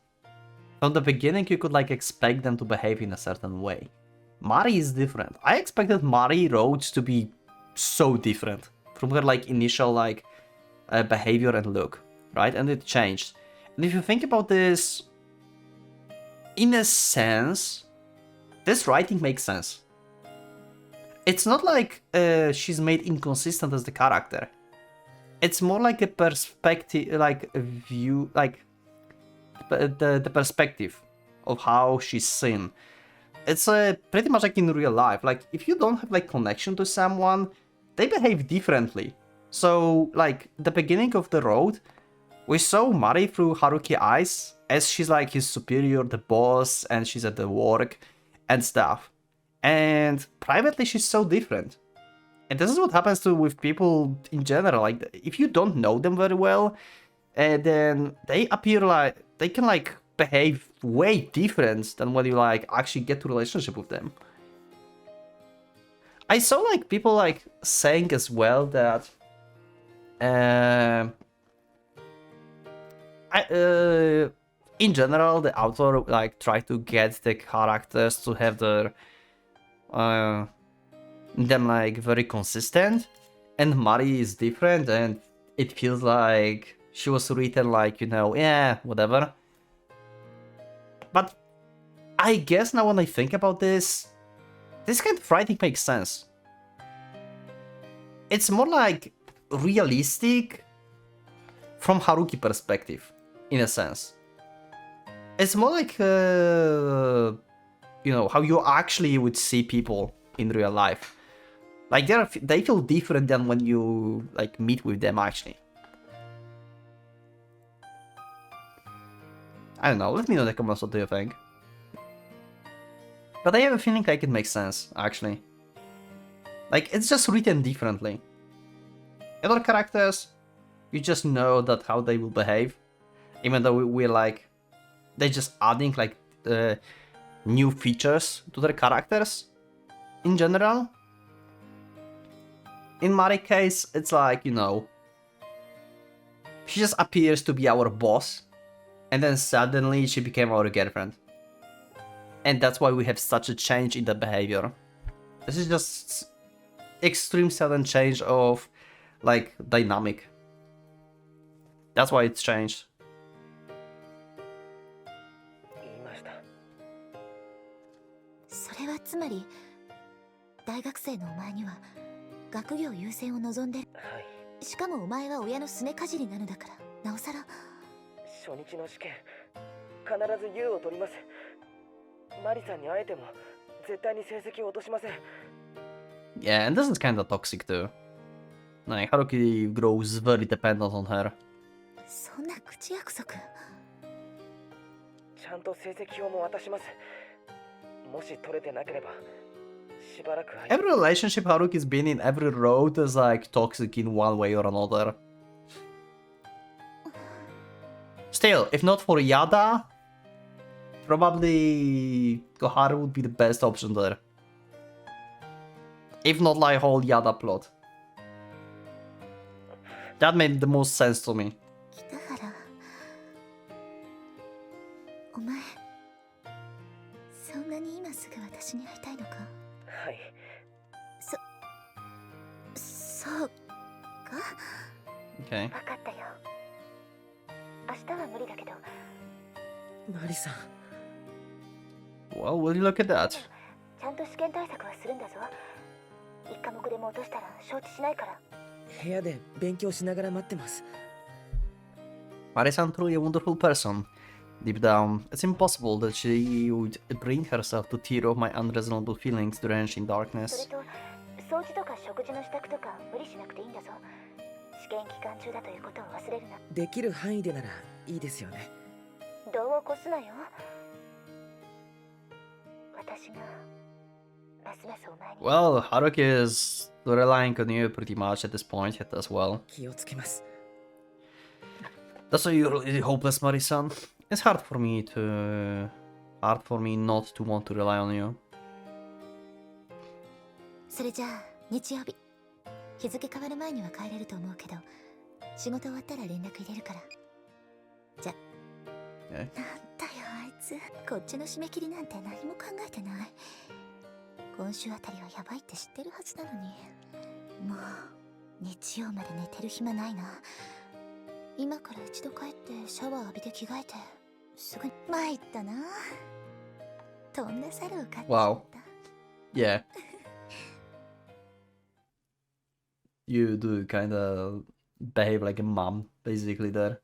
From the beginning, you could, like, expect them to behave in a certain way. Mari is different. I expected Mari Rhodes to be so different from her, like, initial, like, behavior and look, right? And it changed. And if you think about this, in a sense, this writing makes sense. It's not like she's made inconsistent as the character. It's more like a perspective, like a view, like the perspective of how she's seen. It's pretty much like in real life. Like, if you don't have like connection to someone, they behave differently. So, like, the beginning of the road, we saw Mari through Haruki's eyes, as she's like his superior, the boss, and she's at the work and stuff. And privately, she's so different. And this is what happens with people in general. Like, if you don't know them very well, then they appear like, they can like behave way different than when you like actually get to a relationship with them. I saw like people like saying as well that in general the author like tried to get the characters to have their them like very consistent, and Mari is different, and it feels like she was written like, you know, yeah, whatever. But I guess now when I think about this kind of writing makes sense. It's more like realistic from Haruki perspective, in a sense. It's more like, you know, how you actually would see people in real life. Like, they feel different than when you, like, meet with them, actually. I don't know, let me know in the comments what do you think. But I have a feeling like it makes sense, actually. Like, it's just written differently. Other characters, you just know that how they will behave. Even though we're like, they're just adding like new features to their characters in general. In Mari's case, it's like, you know, she just appears to be our boss, and then suddenly she became our girlfriend. And that's why we have such a change in the behavior. This is just extreme sudden change of like dynamic. That's why it's changed. 言いました。それはつまり大学生のお前には学業優先を望んでる。はい。しかもお前は親のすねかじりなのだからなおさら。初日の試験必ず U を取ります。マリさんに会えても絶対に成績を落としません。 Yeah, and this is kinda toxic too. Like, Haruki grows very dependent on her. そんな口約束。ちゃんと成績表も渡します。もし取れてなければしばらく Every relationship Haruki's been in, every road is like toxic in one way or another. Still, if not for Yada, probably Koharu would be the best option there. If not like whole Yada plot. That made the most sense to me. 北原、お前そんなに今すぐ私に会いたいのか。はい。そうか。 Okay. 分かったよ。明日は無理だけど。マリさん。 Well, will you look at that? ちゃんと試験対策はするんだぞ。一科目でも落としたら承知しないから。部屋で勉強しながら待ってます。 Marisan truly a wonderful person. Deep down, it's impossible that she would bring herself to tear off my unreasonable feelings drenched in それ darkness. と掃除とか食事の支度とか無理しなくていいんだぞ。試験期間中だということを忘れるな。できる範囲でならいいですよね。度を越すなよ。私がますますお前に。 Well, Haruki is relying on you pretty much at this point as well. 気をつけます。 That's why you're really hopeless, Marisan. It's hard for me not to want to rely on you. それじゃあ日曜日日付変わる前には帰れると思うけど、仕事終わったら連絡入れるから。じゃ。Okay. なんだよあいつ、こっちの締め切りなんて何も考えてない。今週あたりはやばいって知ってるはずなのに。もう日曜まで寝てる暇ないな。今から一度帰ってシャワー浴びて着替えてすぐに。参ったな。とんだ猿を飼ってしまった。 Wow. Yeah. You do kind of behave like a mom, basically, there.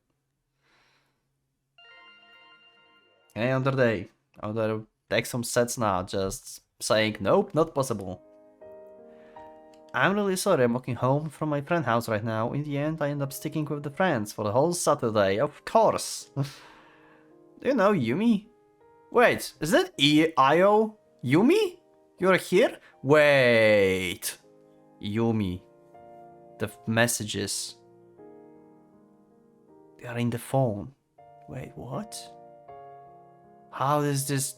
Any other day, I would take some sets now, just saying, nope, not possible. I'm really sorry, I'm walking home from my friend's house right now. In the end, I end up sticking with the friends for the whole Saturday, of course. Do you know Yumi? Wait, is that Io? Yumi? You're here? Wait. Yumi. The messages. They are in the phone. Wait, what? How is this?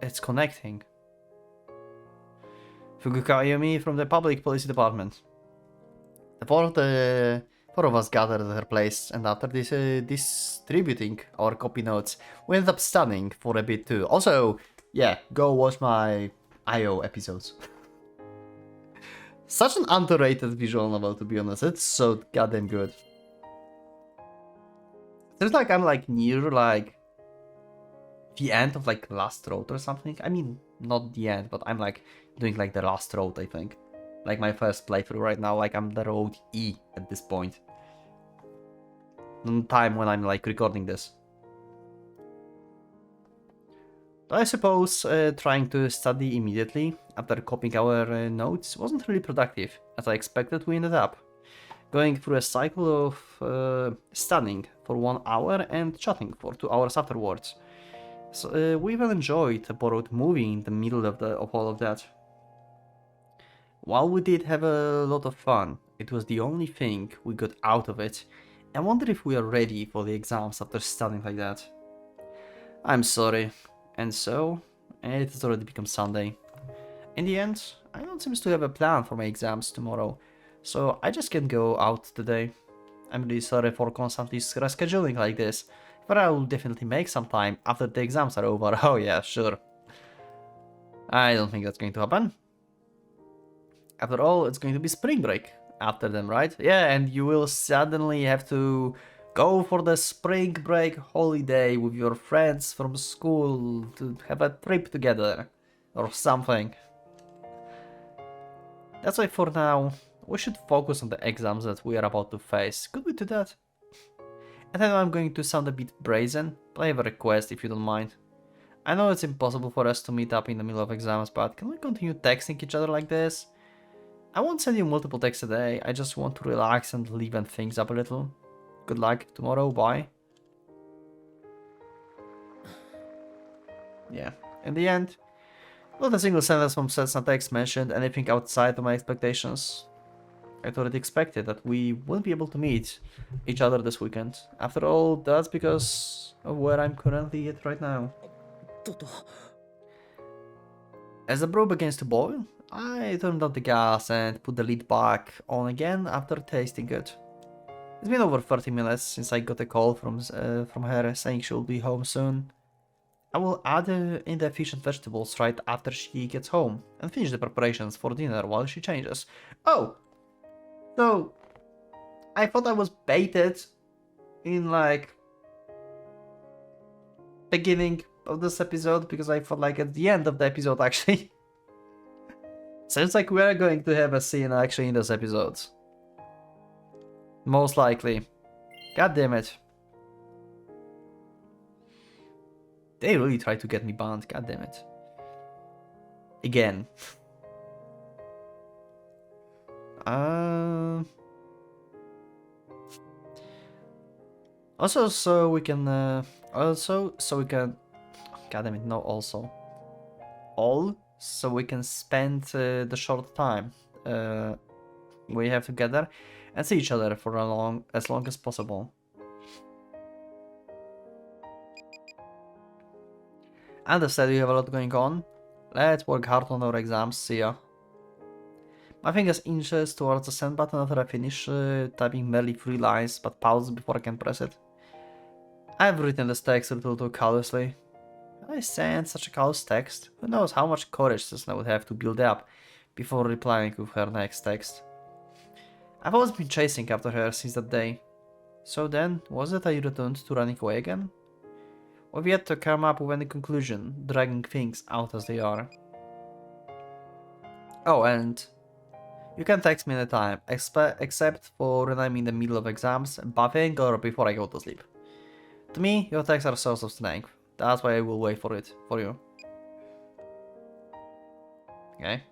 It's connecting. Fukuka Yumi from the Public Policy Department. The four of us gathered at her place, and after distributing our copy notes, we ended up studying for a bit too. Also, yeah, go watch my IO episodes. Such an underrated visual novel, to be honest. It's so goddamn good. Seems like I'm like near like the end of like Last Road or something. I mean, not the end, but I'm like doing like the Last Road, I think. Like my first playthrough right now, like I'm the road E at this point. The time when I'm like recording this. I suppose trying to study immediately after copying our notes wasn't really productive. As I expected, we ended up going through a cycle of studying for 1 hour and chatting for 2 hours afterwards. So we even enjoyed a borrowed movie in the middle of all of that. While we did have a lot of fun, it was the only thing we got out of it. I wonder if we are ready for the exams after studying like that. I'm sorry. And so, it has already become Sunday. In the end, I don't seem to have a plan for my exams tomorrow, so I just can't go out today. I'm really sorry for constantly rescheduling like this, but I will definitely make some time after the exams are over. Oh yeah, sure. I don't think that's going to happen. After all, it's going to be spring break after them, right? Yeah, and you will suddenly have to go for the spring break holiday with your friends from school to have a trip together or something. That's why for now, we should focus on the exams that we are about to face. Could we do that? And I know I'm going to sound a bit brazen, but I have a request if you don't mind. I know it's impossible for us to meet up in the middle of exams, but can we continue texting each other like this? I won't send you multiple texts a day, I just want to relax and liven things up a little. Good luck tomorrow, bye. Yeah, in the end, not a single sentence from Cessna text mentioned anything outside of my expectations. I'd already expected that we wouldn't be able to meet each other this weekend. After all, that's because of where I'm currently at right now. As the brew begins to boil, I turned up the gas and put the lid back on again after tasting it. It's been over 30 minutes since I got a call from her saying she'll be home soon. I will add in the efficient vegetables right after she gets home and finish the preparations for dinner while she changes. Oh! So, I thought I was baited in like beginning of this episode because I felt like at the end of the episode actually. Sounds like we are going to have a scene actually in this episode. Most likely. God damn it. They really tried to get me banned, god damn it. Again. Also, so we can, god damn it, no, also. All, so we can spend the short time we have together and see each other for as long as possible. I understand you have a lot going on. Let's work hard on our exams, see ya. My fingers inches towards the send button after I finish typing merely 3 lines, but pause before I can press it. I've written this text a little too callously. When I send such a callous text, who knows how much courage Cessna would have to build up before replying with her next text. I've always been chasing after her since that day. So then, was it I returned to running away again? We've yet to come up with any conclusion, dragging things out as they are. Oh, and you can text me anytime, except for when I'm in the middle of exams, bathing, or before I go to sleep. To me, your texts are a source of strength. That's why I will wait for it, for you. Okay.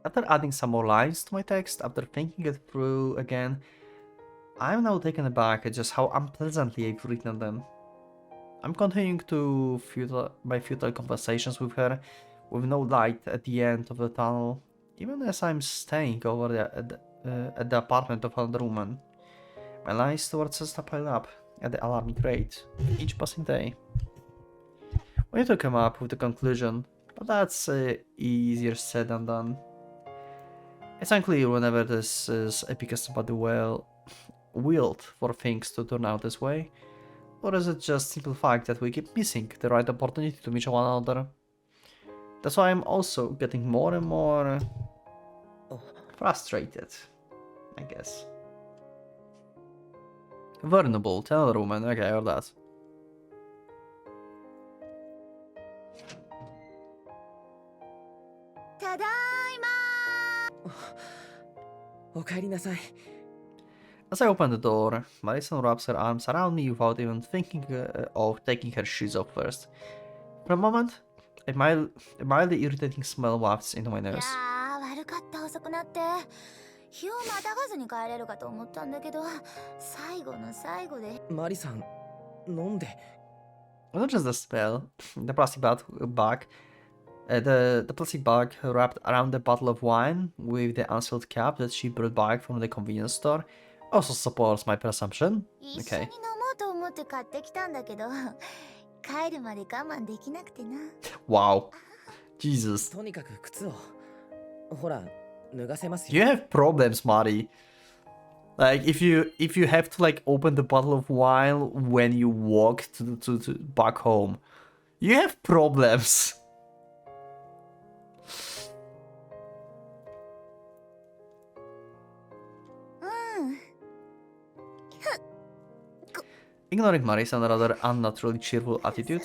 After adding some more lines to my text, after thinking it through again, I'm now taken aback at just how unpleasantly I've written them. I'm continuing to my futile conversations with her, with no light at the end of the tunnel, even as I'm staying over at the apartment of another woman. My lines towards Cessna pile up at the alarming rate, each passing day. We need to come up with a conclusion, but that's easier said than done. It's unclear whenever this is because somebody willed for things to turn out this way, or is it just simple fact that we keep missing the right opportunity to meet one another? That's why I'm also getting more and more frustrated, I guess. Vulnerable, tell another woman, okay, I heard that. As I open the door, Marisa wraps her arms around me without even thinking of taking her shoes off first. For a moment, a mildly irritating smell wafts into my nose. 悪かった遅くなって。日をまたがずに帰れるかと思ったんだけど、最後の最後で。マリさん、なんで Not just the smell, the plastic bag, the plastic bag wrapped around the bottle of wine with the unsealed cap that she brought back from the convenience store also supports my presumption. 一緒に飲もうと思って買ってきたんだけど、帰るまで我慢できなくてな。Wow. Jesus. とにかく靴を。ほら、脱がせますよ。 You have problems, Marty. Like if you have to like open the bottle of wine when you walk to back home, You have problems. Ignoring Mari's rather unnaturally cheerful attitude,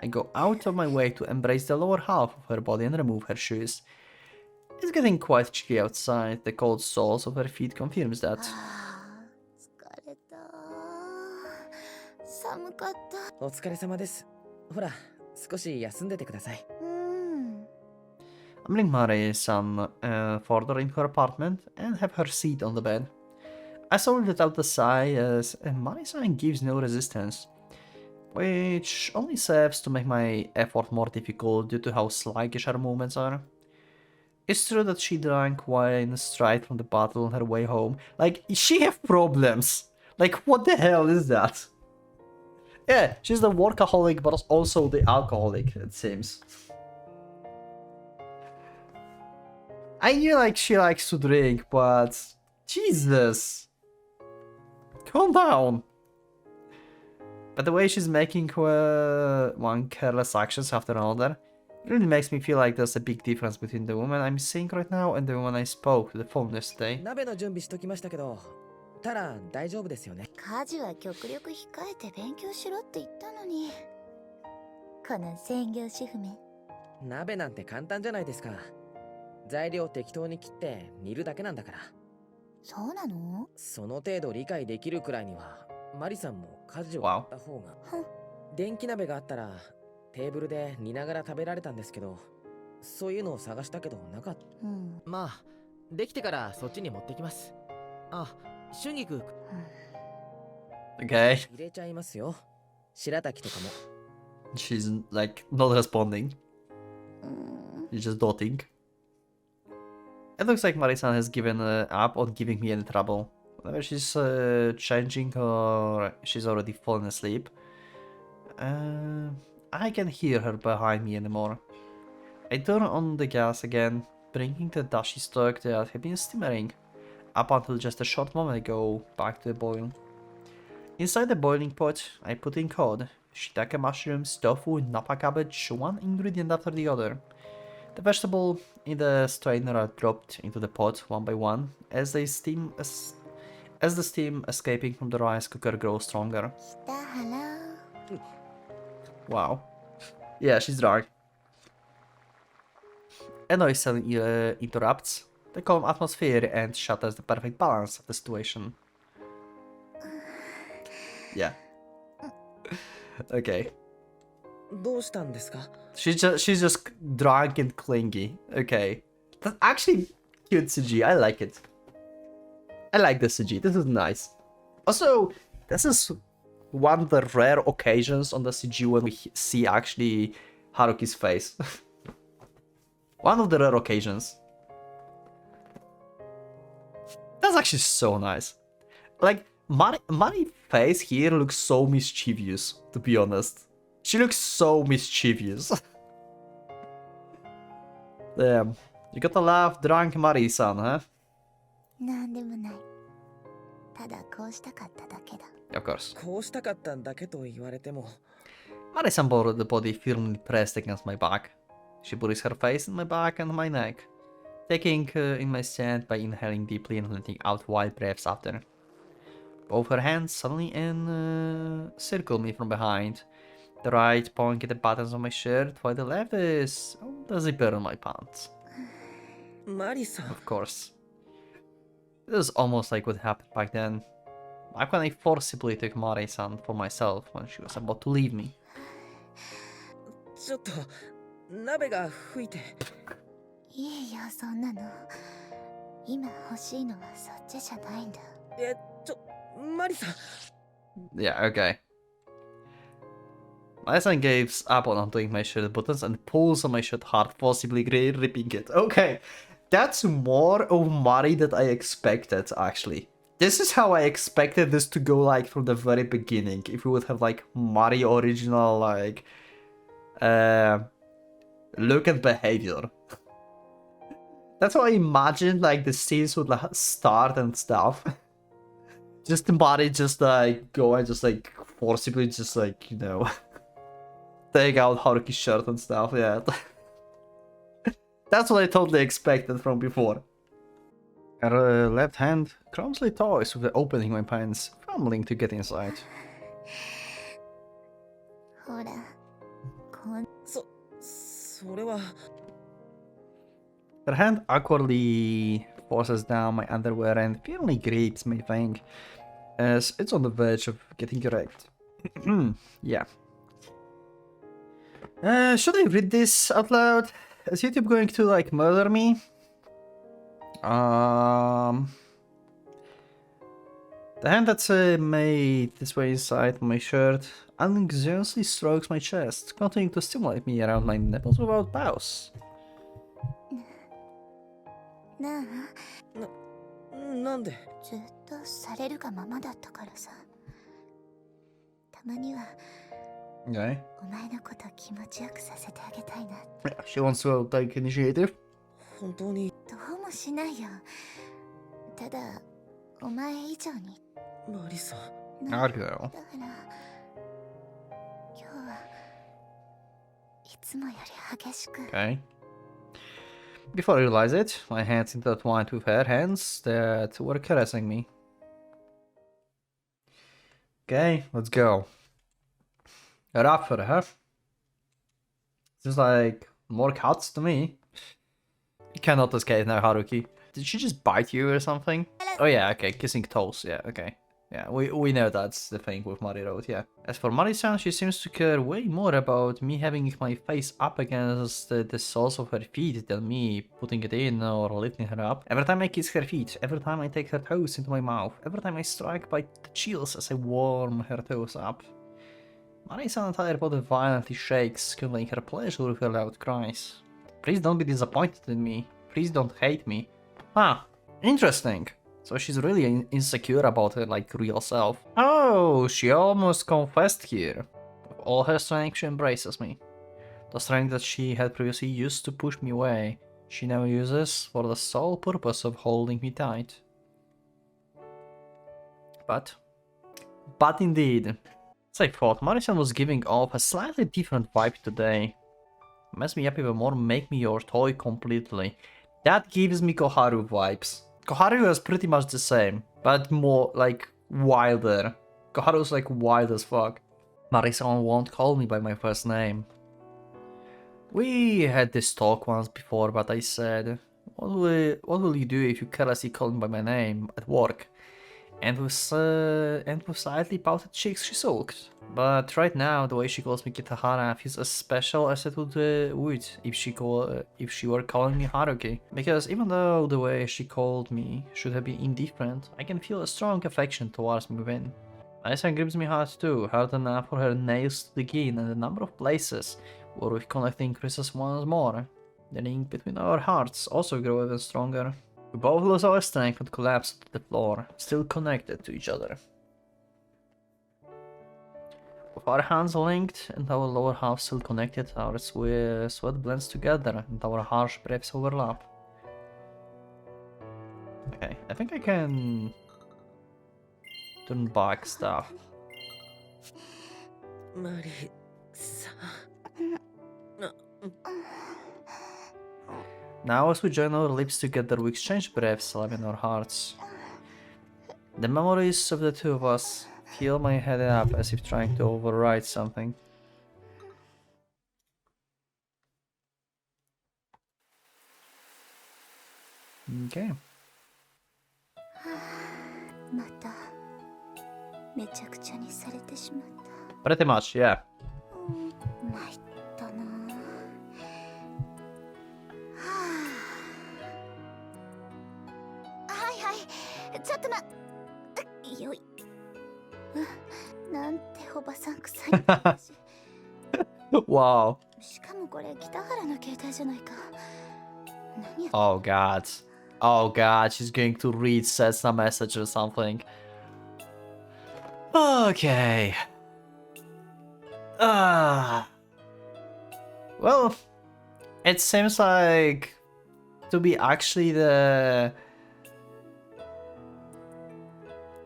I go out of my way to embrace the lower half of her body and remove her shoes. It's getting quite chilly outside. The cold soles of her feet confirms that. 疲れた。寒かった。お疲れ様です。ほら、少し休んでてください。I'm bring Mari some further in her apartment and have her seat on the bed. I swallowed it out a sigh as Mari-san gives no resistance, which only serves to make my effort more difficult due to how sluggish her movements are. It's true that she drank wine straight from the bottle on her way home. Like, she have problems. Like, what the hell is that? Yeah, she's the workaholic, but also the alcoholic, it seems. I knew, like, she likes to drink, but... Jesus! Calm down! But the way she's making one careless actions after another, it really makes me feel like there's a big difference between the woman I'm seeing right now and the woman I spoke to the phone yesterday. 鍋の準備しときましたけど、たら大丈夫ですよね。家事は極力控えて勉強しろって言ったのに。この専業主婦め。鍋なんて簡単じゃないですか。材料適当に切って煮るだけなんだから。そうなの？その程度理解できるくらいには、マリさんも家事をやった方が。電気鍋があったらテーブルで煮ながら食べられたんですけど、そういうのを探したけどなかった。まあ、できてからそっちに持ってきます。あ、春菊。Okay. 入れちゃいますよ。白滝とかも。She's like not responding. She's just dotting. It looks like Marisan has given up on giving me any trouble. Whether she's changing or she's already fallen asleep. I can hear her behind me anymore. I turn on the gas again, bringing the dashi stock that had been simmering up until just a short moment ago back to the boil. Inside the boiling pot, I put in cod, shiitake mushrooms, tofu, napa cabbage, one ingredient after the other. The vegetable in the strainer are dropped into the pot one by one as the steam escaping from the rice cooker grows stronger. Wow. Yeah, she's drunk. A noise suddenly interrupts the calm atmosphere and shatters the perfect balance of the situation. Yeah. Okay. どうしたんですか? She's just drunk and clingy. Okay. That's actually cute CG. I like it. I like the CG. This is nice. Also, this is one of the rare occasions on the CG when we see actually Haruki's face. One of the rare occasions. That's actually so nice. Like, Mari's face here looks so mischievous, to be honest. She looks so mischievous. Damn. You gotta laugh, drunk Mari-san, huh? なんでもない。ただこうしたかっただけだ。Of course. こうしたかったんだけと言われても。Mari-san borrowed the body firmly pressed against my back. She buries her face in my back and my neck, taking in my stand by inhaling deeply and letting out wild breaths after. Both her hands suddenly circle me from behind. The right pointing at the buttons of my shirt, while the left is the zipper on my pants. Mari-san. Of course. This is almost like what happened back then. Back when I forcibly took Mari-san for myself when she was about to leave me. ちょっと鍋が吹いて。いいよ、そんなの。今欲しいのはそっちじゃないんだ。マリさん。Yeah, okay. Mari-san gives up on undoing my shirt buttons and pulls on my shirt hard, forcibly ripping it. Okay, that's more of Mari that I expected, actually. This is how I expected this to go, like, from the very beginning. If we would have, like, Mari original, like, look and behavior. That's how I imagined, like, the scenes would like, start and stuff. Just Mari just, like, go and just, like, forcibly just, like, you know... take out Haruki's shirt and stuff, yeah. That's what I totally expected from before. Her left hand clumsily toys with the opening my pants, fumbling to get inside. ほら、こんそれは Her hand awkwardly forces down my underwear and firmly grips my thing, as it's on the verge of getting erect. Yeah. Should I read this out loud? Is YouTube going to, like, murder me? The hand that's made this way inside my shirt anxiously strokes my chest, continuing to stimulate me around my nipples without pause. なあ、なんでずっとされるがままだったからさ。たまには Okay. お前のこと気持ちよくさせてあげたいな。 Yeah, she wants to take initiative. 本当にどうもしないよ。ただ、お前以上に。マリサ Our girl. だから、今日はいつもより激しく。 Okay. Before I realize it, my hands intertwined with her hands that were caressing me. Okay, let's go. Rougher, huh? Seems like more cuts to me. You cannot escape now, Haruki. Did she just bite you or something? Oh yeah, okay, kissing toes, yeah, okay. Yeah, we know that's the thing with Mari Road, yeah. As for Mari-san, she seems to care way more about me having my face up against the soles of her feet than me putting it in or lifting her up. Every time I kiss her feet, every time I take her toes into my mouth, every time I strike by the chills as I warm her toes up. Mari-san entire body violently shakes, conveying her pleasure with her loud cries. Please don't be disappointed in me. Please don't hate me. Ah, interesting. So she's really insecure about her, like, real self. Oh, she almost confessed here. With all her strength, she embraces me. The strength that she had previously used to push me away, she now uses for the sole purpose of holding me tight. But indeed, as I thought, Mari-san was giving off a slightly different vibe today. Mess me up even more, make me your toy completely. That gives me Koharu vibes. Koharu is pretty much the same, but more, like, wilder. Koharu's, like, wild as fuck. Mari-san won't call me by my first name. We had this talk once before, but I said, what will you do if you carelessly call me by my name at work? And with slightly pouted cheeks, she sulked. But right now, the way she calls me Kitahara feels as special as it would if she were calling me Haruki. Because even though the way she called me should have been indifferent, I can feel a strong affection towards me within. Mari-san grips me hard too, hard enough for her nails to dig in, and the number of places where we connect increases once more. The link between our hearts also grows even stronger. We both lose our strength and collapse to the floor, still connected to each other. With our hands linked and our lower half still connected, our sweat blends together and our harsh breaths overlap. Okay, I think I can turn back stuff. マリサ Now as we join our lips together, we exchange breaths, loving our hearts. The memories of the two of us fill my head up as if trying to override something. Okay. まためちゃくちゃにされてしまった。 Pretty much, yeah. 参ったな。はいはい、ちょっとよい。なんておばさん臭い私。 Wow. しかもこれ北原の携帯じゃないか。何や。 Oh god. Oh god, she's going to read Setsu's message or something. Okay. Well, it seems like to be actually the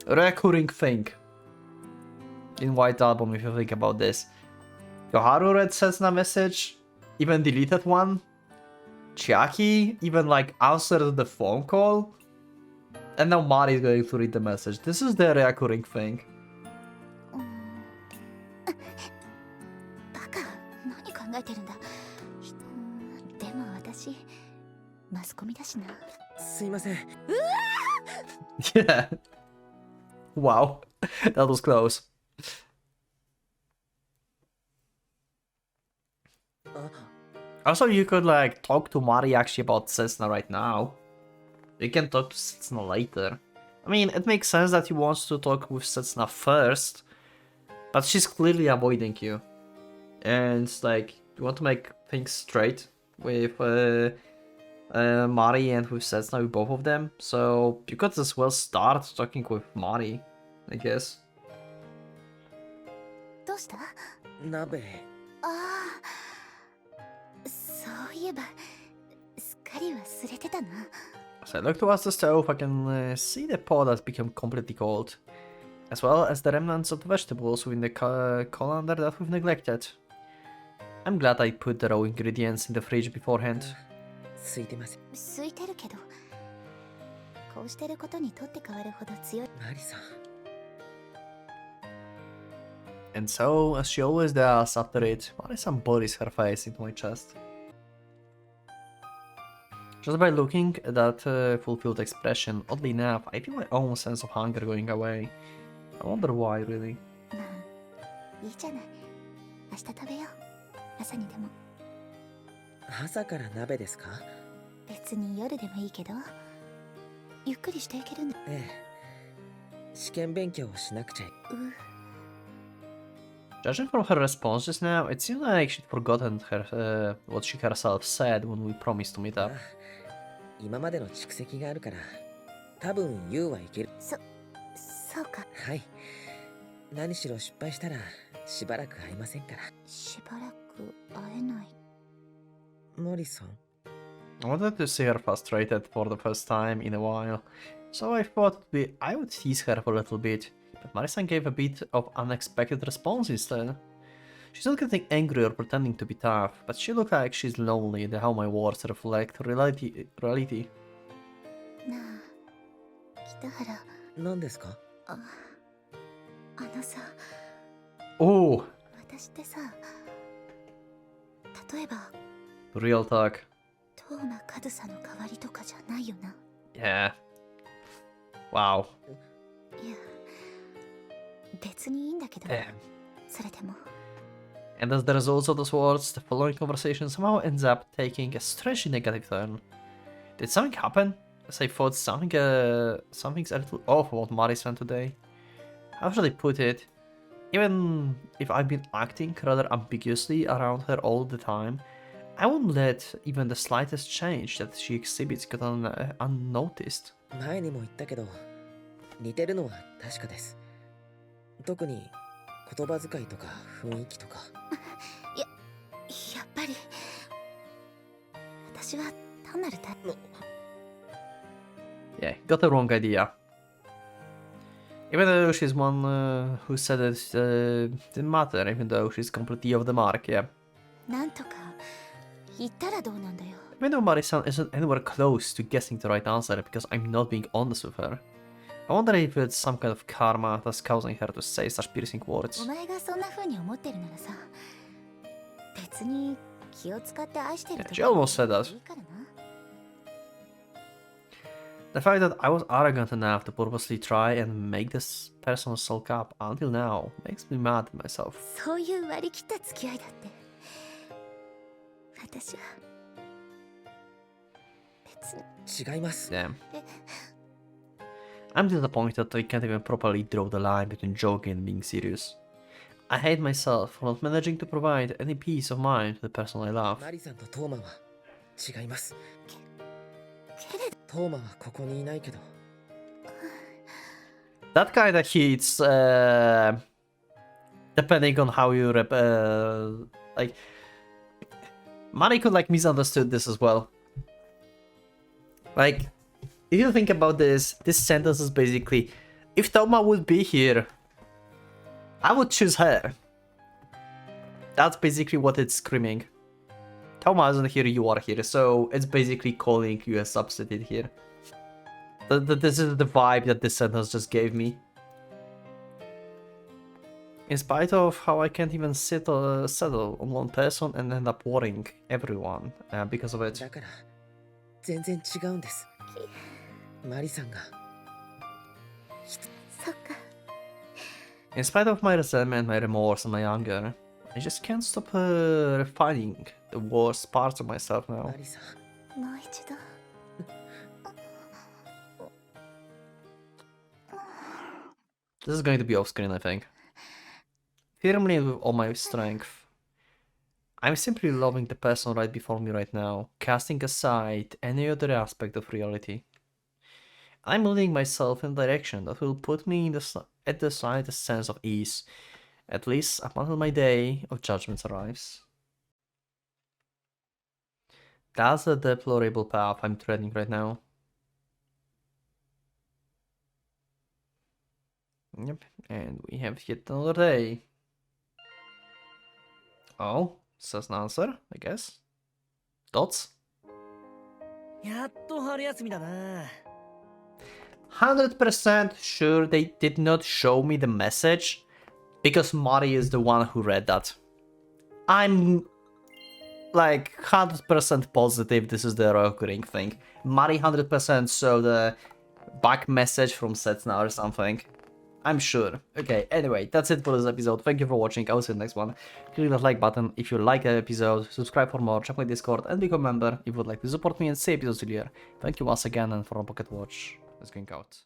recurring thing in White Album if you think about this. Koharu read Setsuna message, even deleted one. Chiaki even like answered the phone call. And now Mari is going to read the message. This is the recurring thing. バカ、何考えてるんだ。でも私、マスコミだしな。すいません。 Yeah. Wow. That was close. Also, you could like talk to Mari actually about Setsuna right now. You can talk to Setsuna later. I mean, it makes sense that he wants to talk with Setsuna first, but she's clearly avoiding you. And it's like, you want to make things straight with Mari and with Setsuna, with both of them. So you could as well start talking with Mari, I guess. どうした？鍋。ああ、そういえば、すっかり忘れてたな。 So I look towards the stove, I can see the pot has become completely cold, as well as the remnants of the vegetables within the colander that we've neglected. I'm glad I put the raw ingredients in the fridge beforehand. 空いてます。空いてるけど、こうしてることにとって変わるほど強い。マリさん。 And so, as she always does after it, Marisa buries her face into my chest. Just by looking at that fulfilled expression, oddly enough, I feel my own sense of hunger going away. I wonder why, really. まあ、いいじゃない。明日食べよう。朝にでも。朝から鍋ですか？別に夜でもいいけど、ゆっくりしていけるんだ。ええ。試験勉強をしなくちゃ。Judging from her response just now, it seems like she'd forgotten her what she herself said when we promised to meet up. 今までの蓄積があるから、多分 YOU はいける。そうか。はい。何しろ失敗したらしばらく会いませんから。しばらく会えない。モリさん。I wanted to see her frustrated for the first time in a while, so I thought I would tease her for a little bit, but Marisa gave a bit of unexpected response instead. She's not getting angry or pretending to be tough, but she looks like she's lonely and how my words reflect reality. なあ、北原。何ですか？あのさ。Oh! 私ってさ、例えば Real talk. トーマカズサの代わりとかじゃないよな。Yeah. Wow. いや、別にいいんだけど、 Damn. それでも。 And as the result of those words, the following conversation somehow ends up taking a strangely negative turn. Did something happen? As I thought something's a little off about Marisa today. How should I put it? Even if I've been acting rather ambiguously around her all the time, I won't let even the slightest change that she exhibits go unnoticed. 前にも言ったけど、似てるのは確かです。特に言葉遣いとか雰囲気とか。やっぱり私は単なるYeah, got the wrong idea. Even though she's one who said it didn't matter, even though she's completely off the mark, yeah. なんとか言ったらどうなんだよ。 Even though Marisa isn't anywhere close to guessing the right answer because I'm not being honest with her. I wonder if it's some kind of karma that's causing her to say such piercing お words. 前がそんな風に思ってるならさ、別に気を使って愛してる Yeah, と she almost said that. いいからな。 The fact that I was arrogant enough to purposely try and make this person sulk up until now makes me mad at myself. そういう割り切った付き合いだって。私は別に。違います。 Damn. I'm disappointed that I can't even properly draw the line between joking and being serious. I hate myself for not managing to provide any peace of mind to the person I love. マリさんとトーマは違います。けれどトーマはここにいないけど。 That kinda hits, depending on how you like, Mari could like misunderstood this as well. Like, if you think about this sentence is basically, if Toma would be here, I would choose her. That's basically what it's screaming. Toma isn't here, you are here, so it's basically calling you a substitute here. This is the vibe that this sentence just gave me. In spite of how I can't even settle on one person and end up worrying everyone because of it. だから全然違うんです。マリさんが。そっか。 In spite of my resentment, my remorse, and my anger, I just can't stop refining the worst parts of myself now. マリさん。もう一度。 This is going to be off screen, I think. Firmly with all my strength. I'm simply loving the person right before me right now, casting aside any other aspect of reality. I'm leading myself in a direction that will put me at the slightest sense of ease, at least up until my day of judgment arrives. That's the deplorable path I'm treading right now. Yep, and we have yet another day. Oh, says an answer, I guess. Thoughts? やっと春休みだな。 100% sure they did not show me the message because Mari is the one who read that. I'm like 100% positive this is the recurring thing. Mari 100% saw the back message from Setsuna or something. I'm sure. Okay, anyway, that's it for this episode. Thank you for watching. I will see you in the next one. Click that like button if you like the episode, subscribe for more, check my Discord, and become a member if you would like to support me and see episodes earlier. Thank you once again, and for Pocket Watch, it's going out.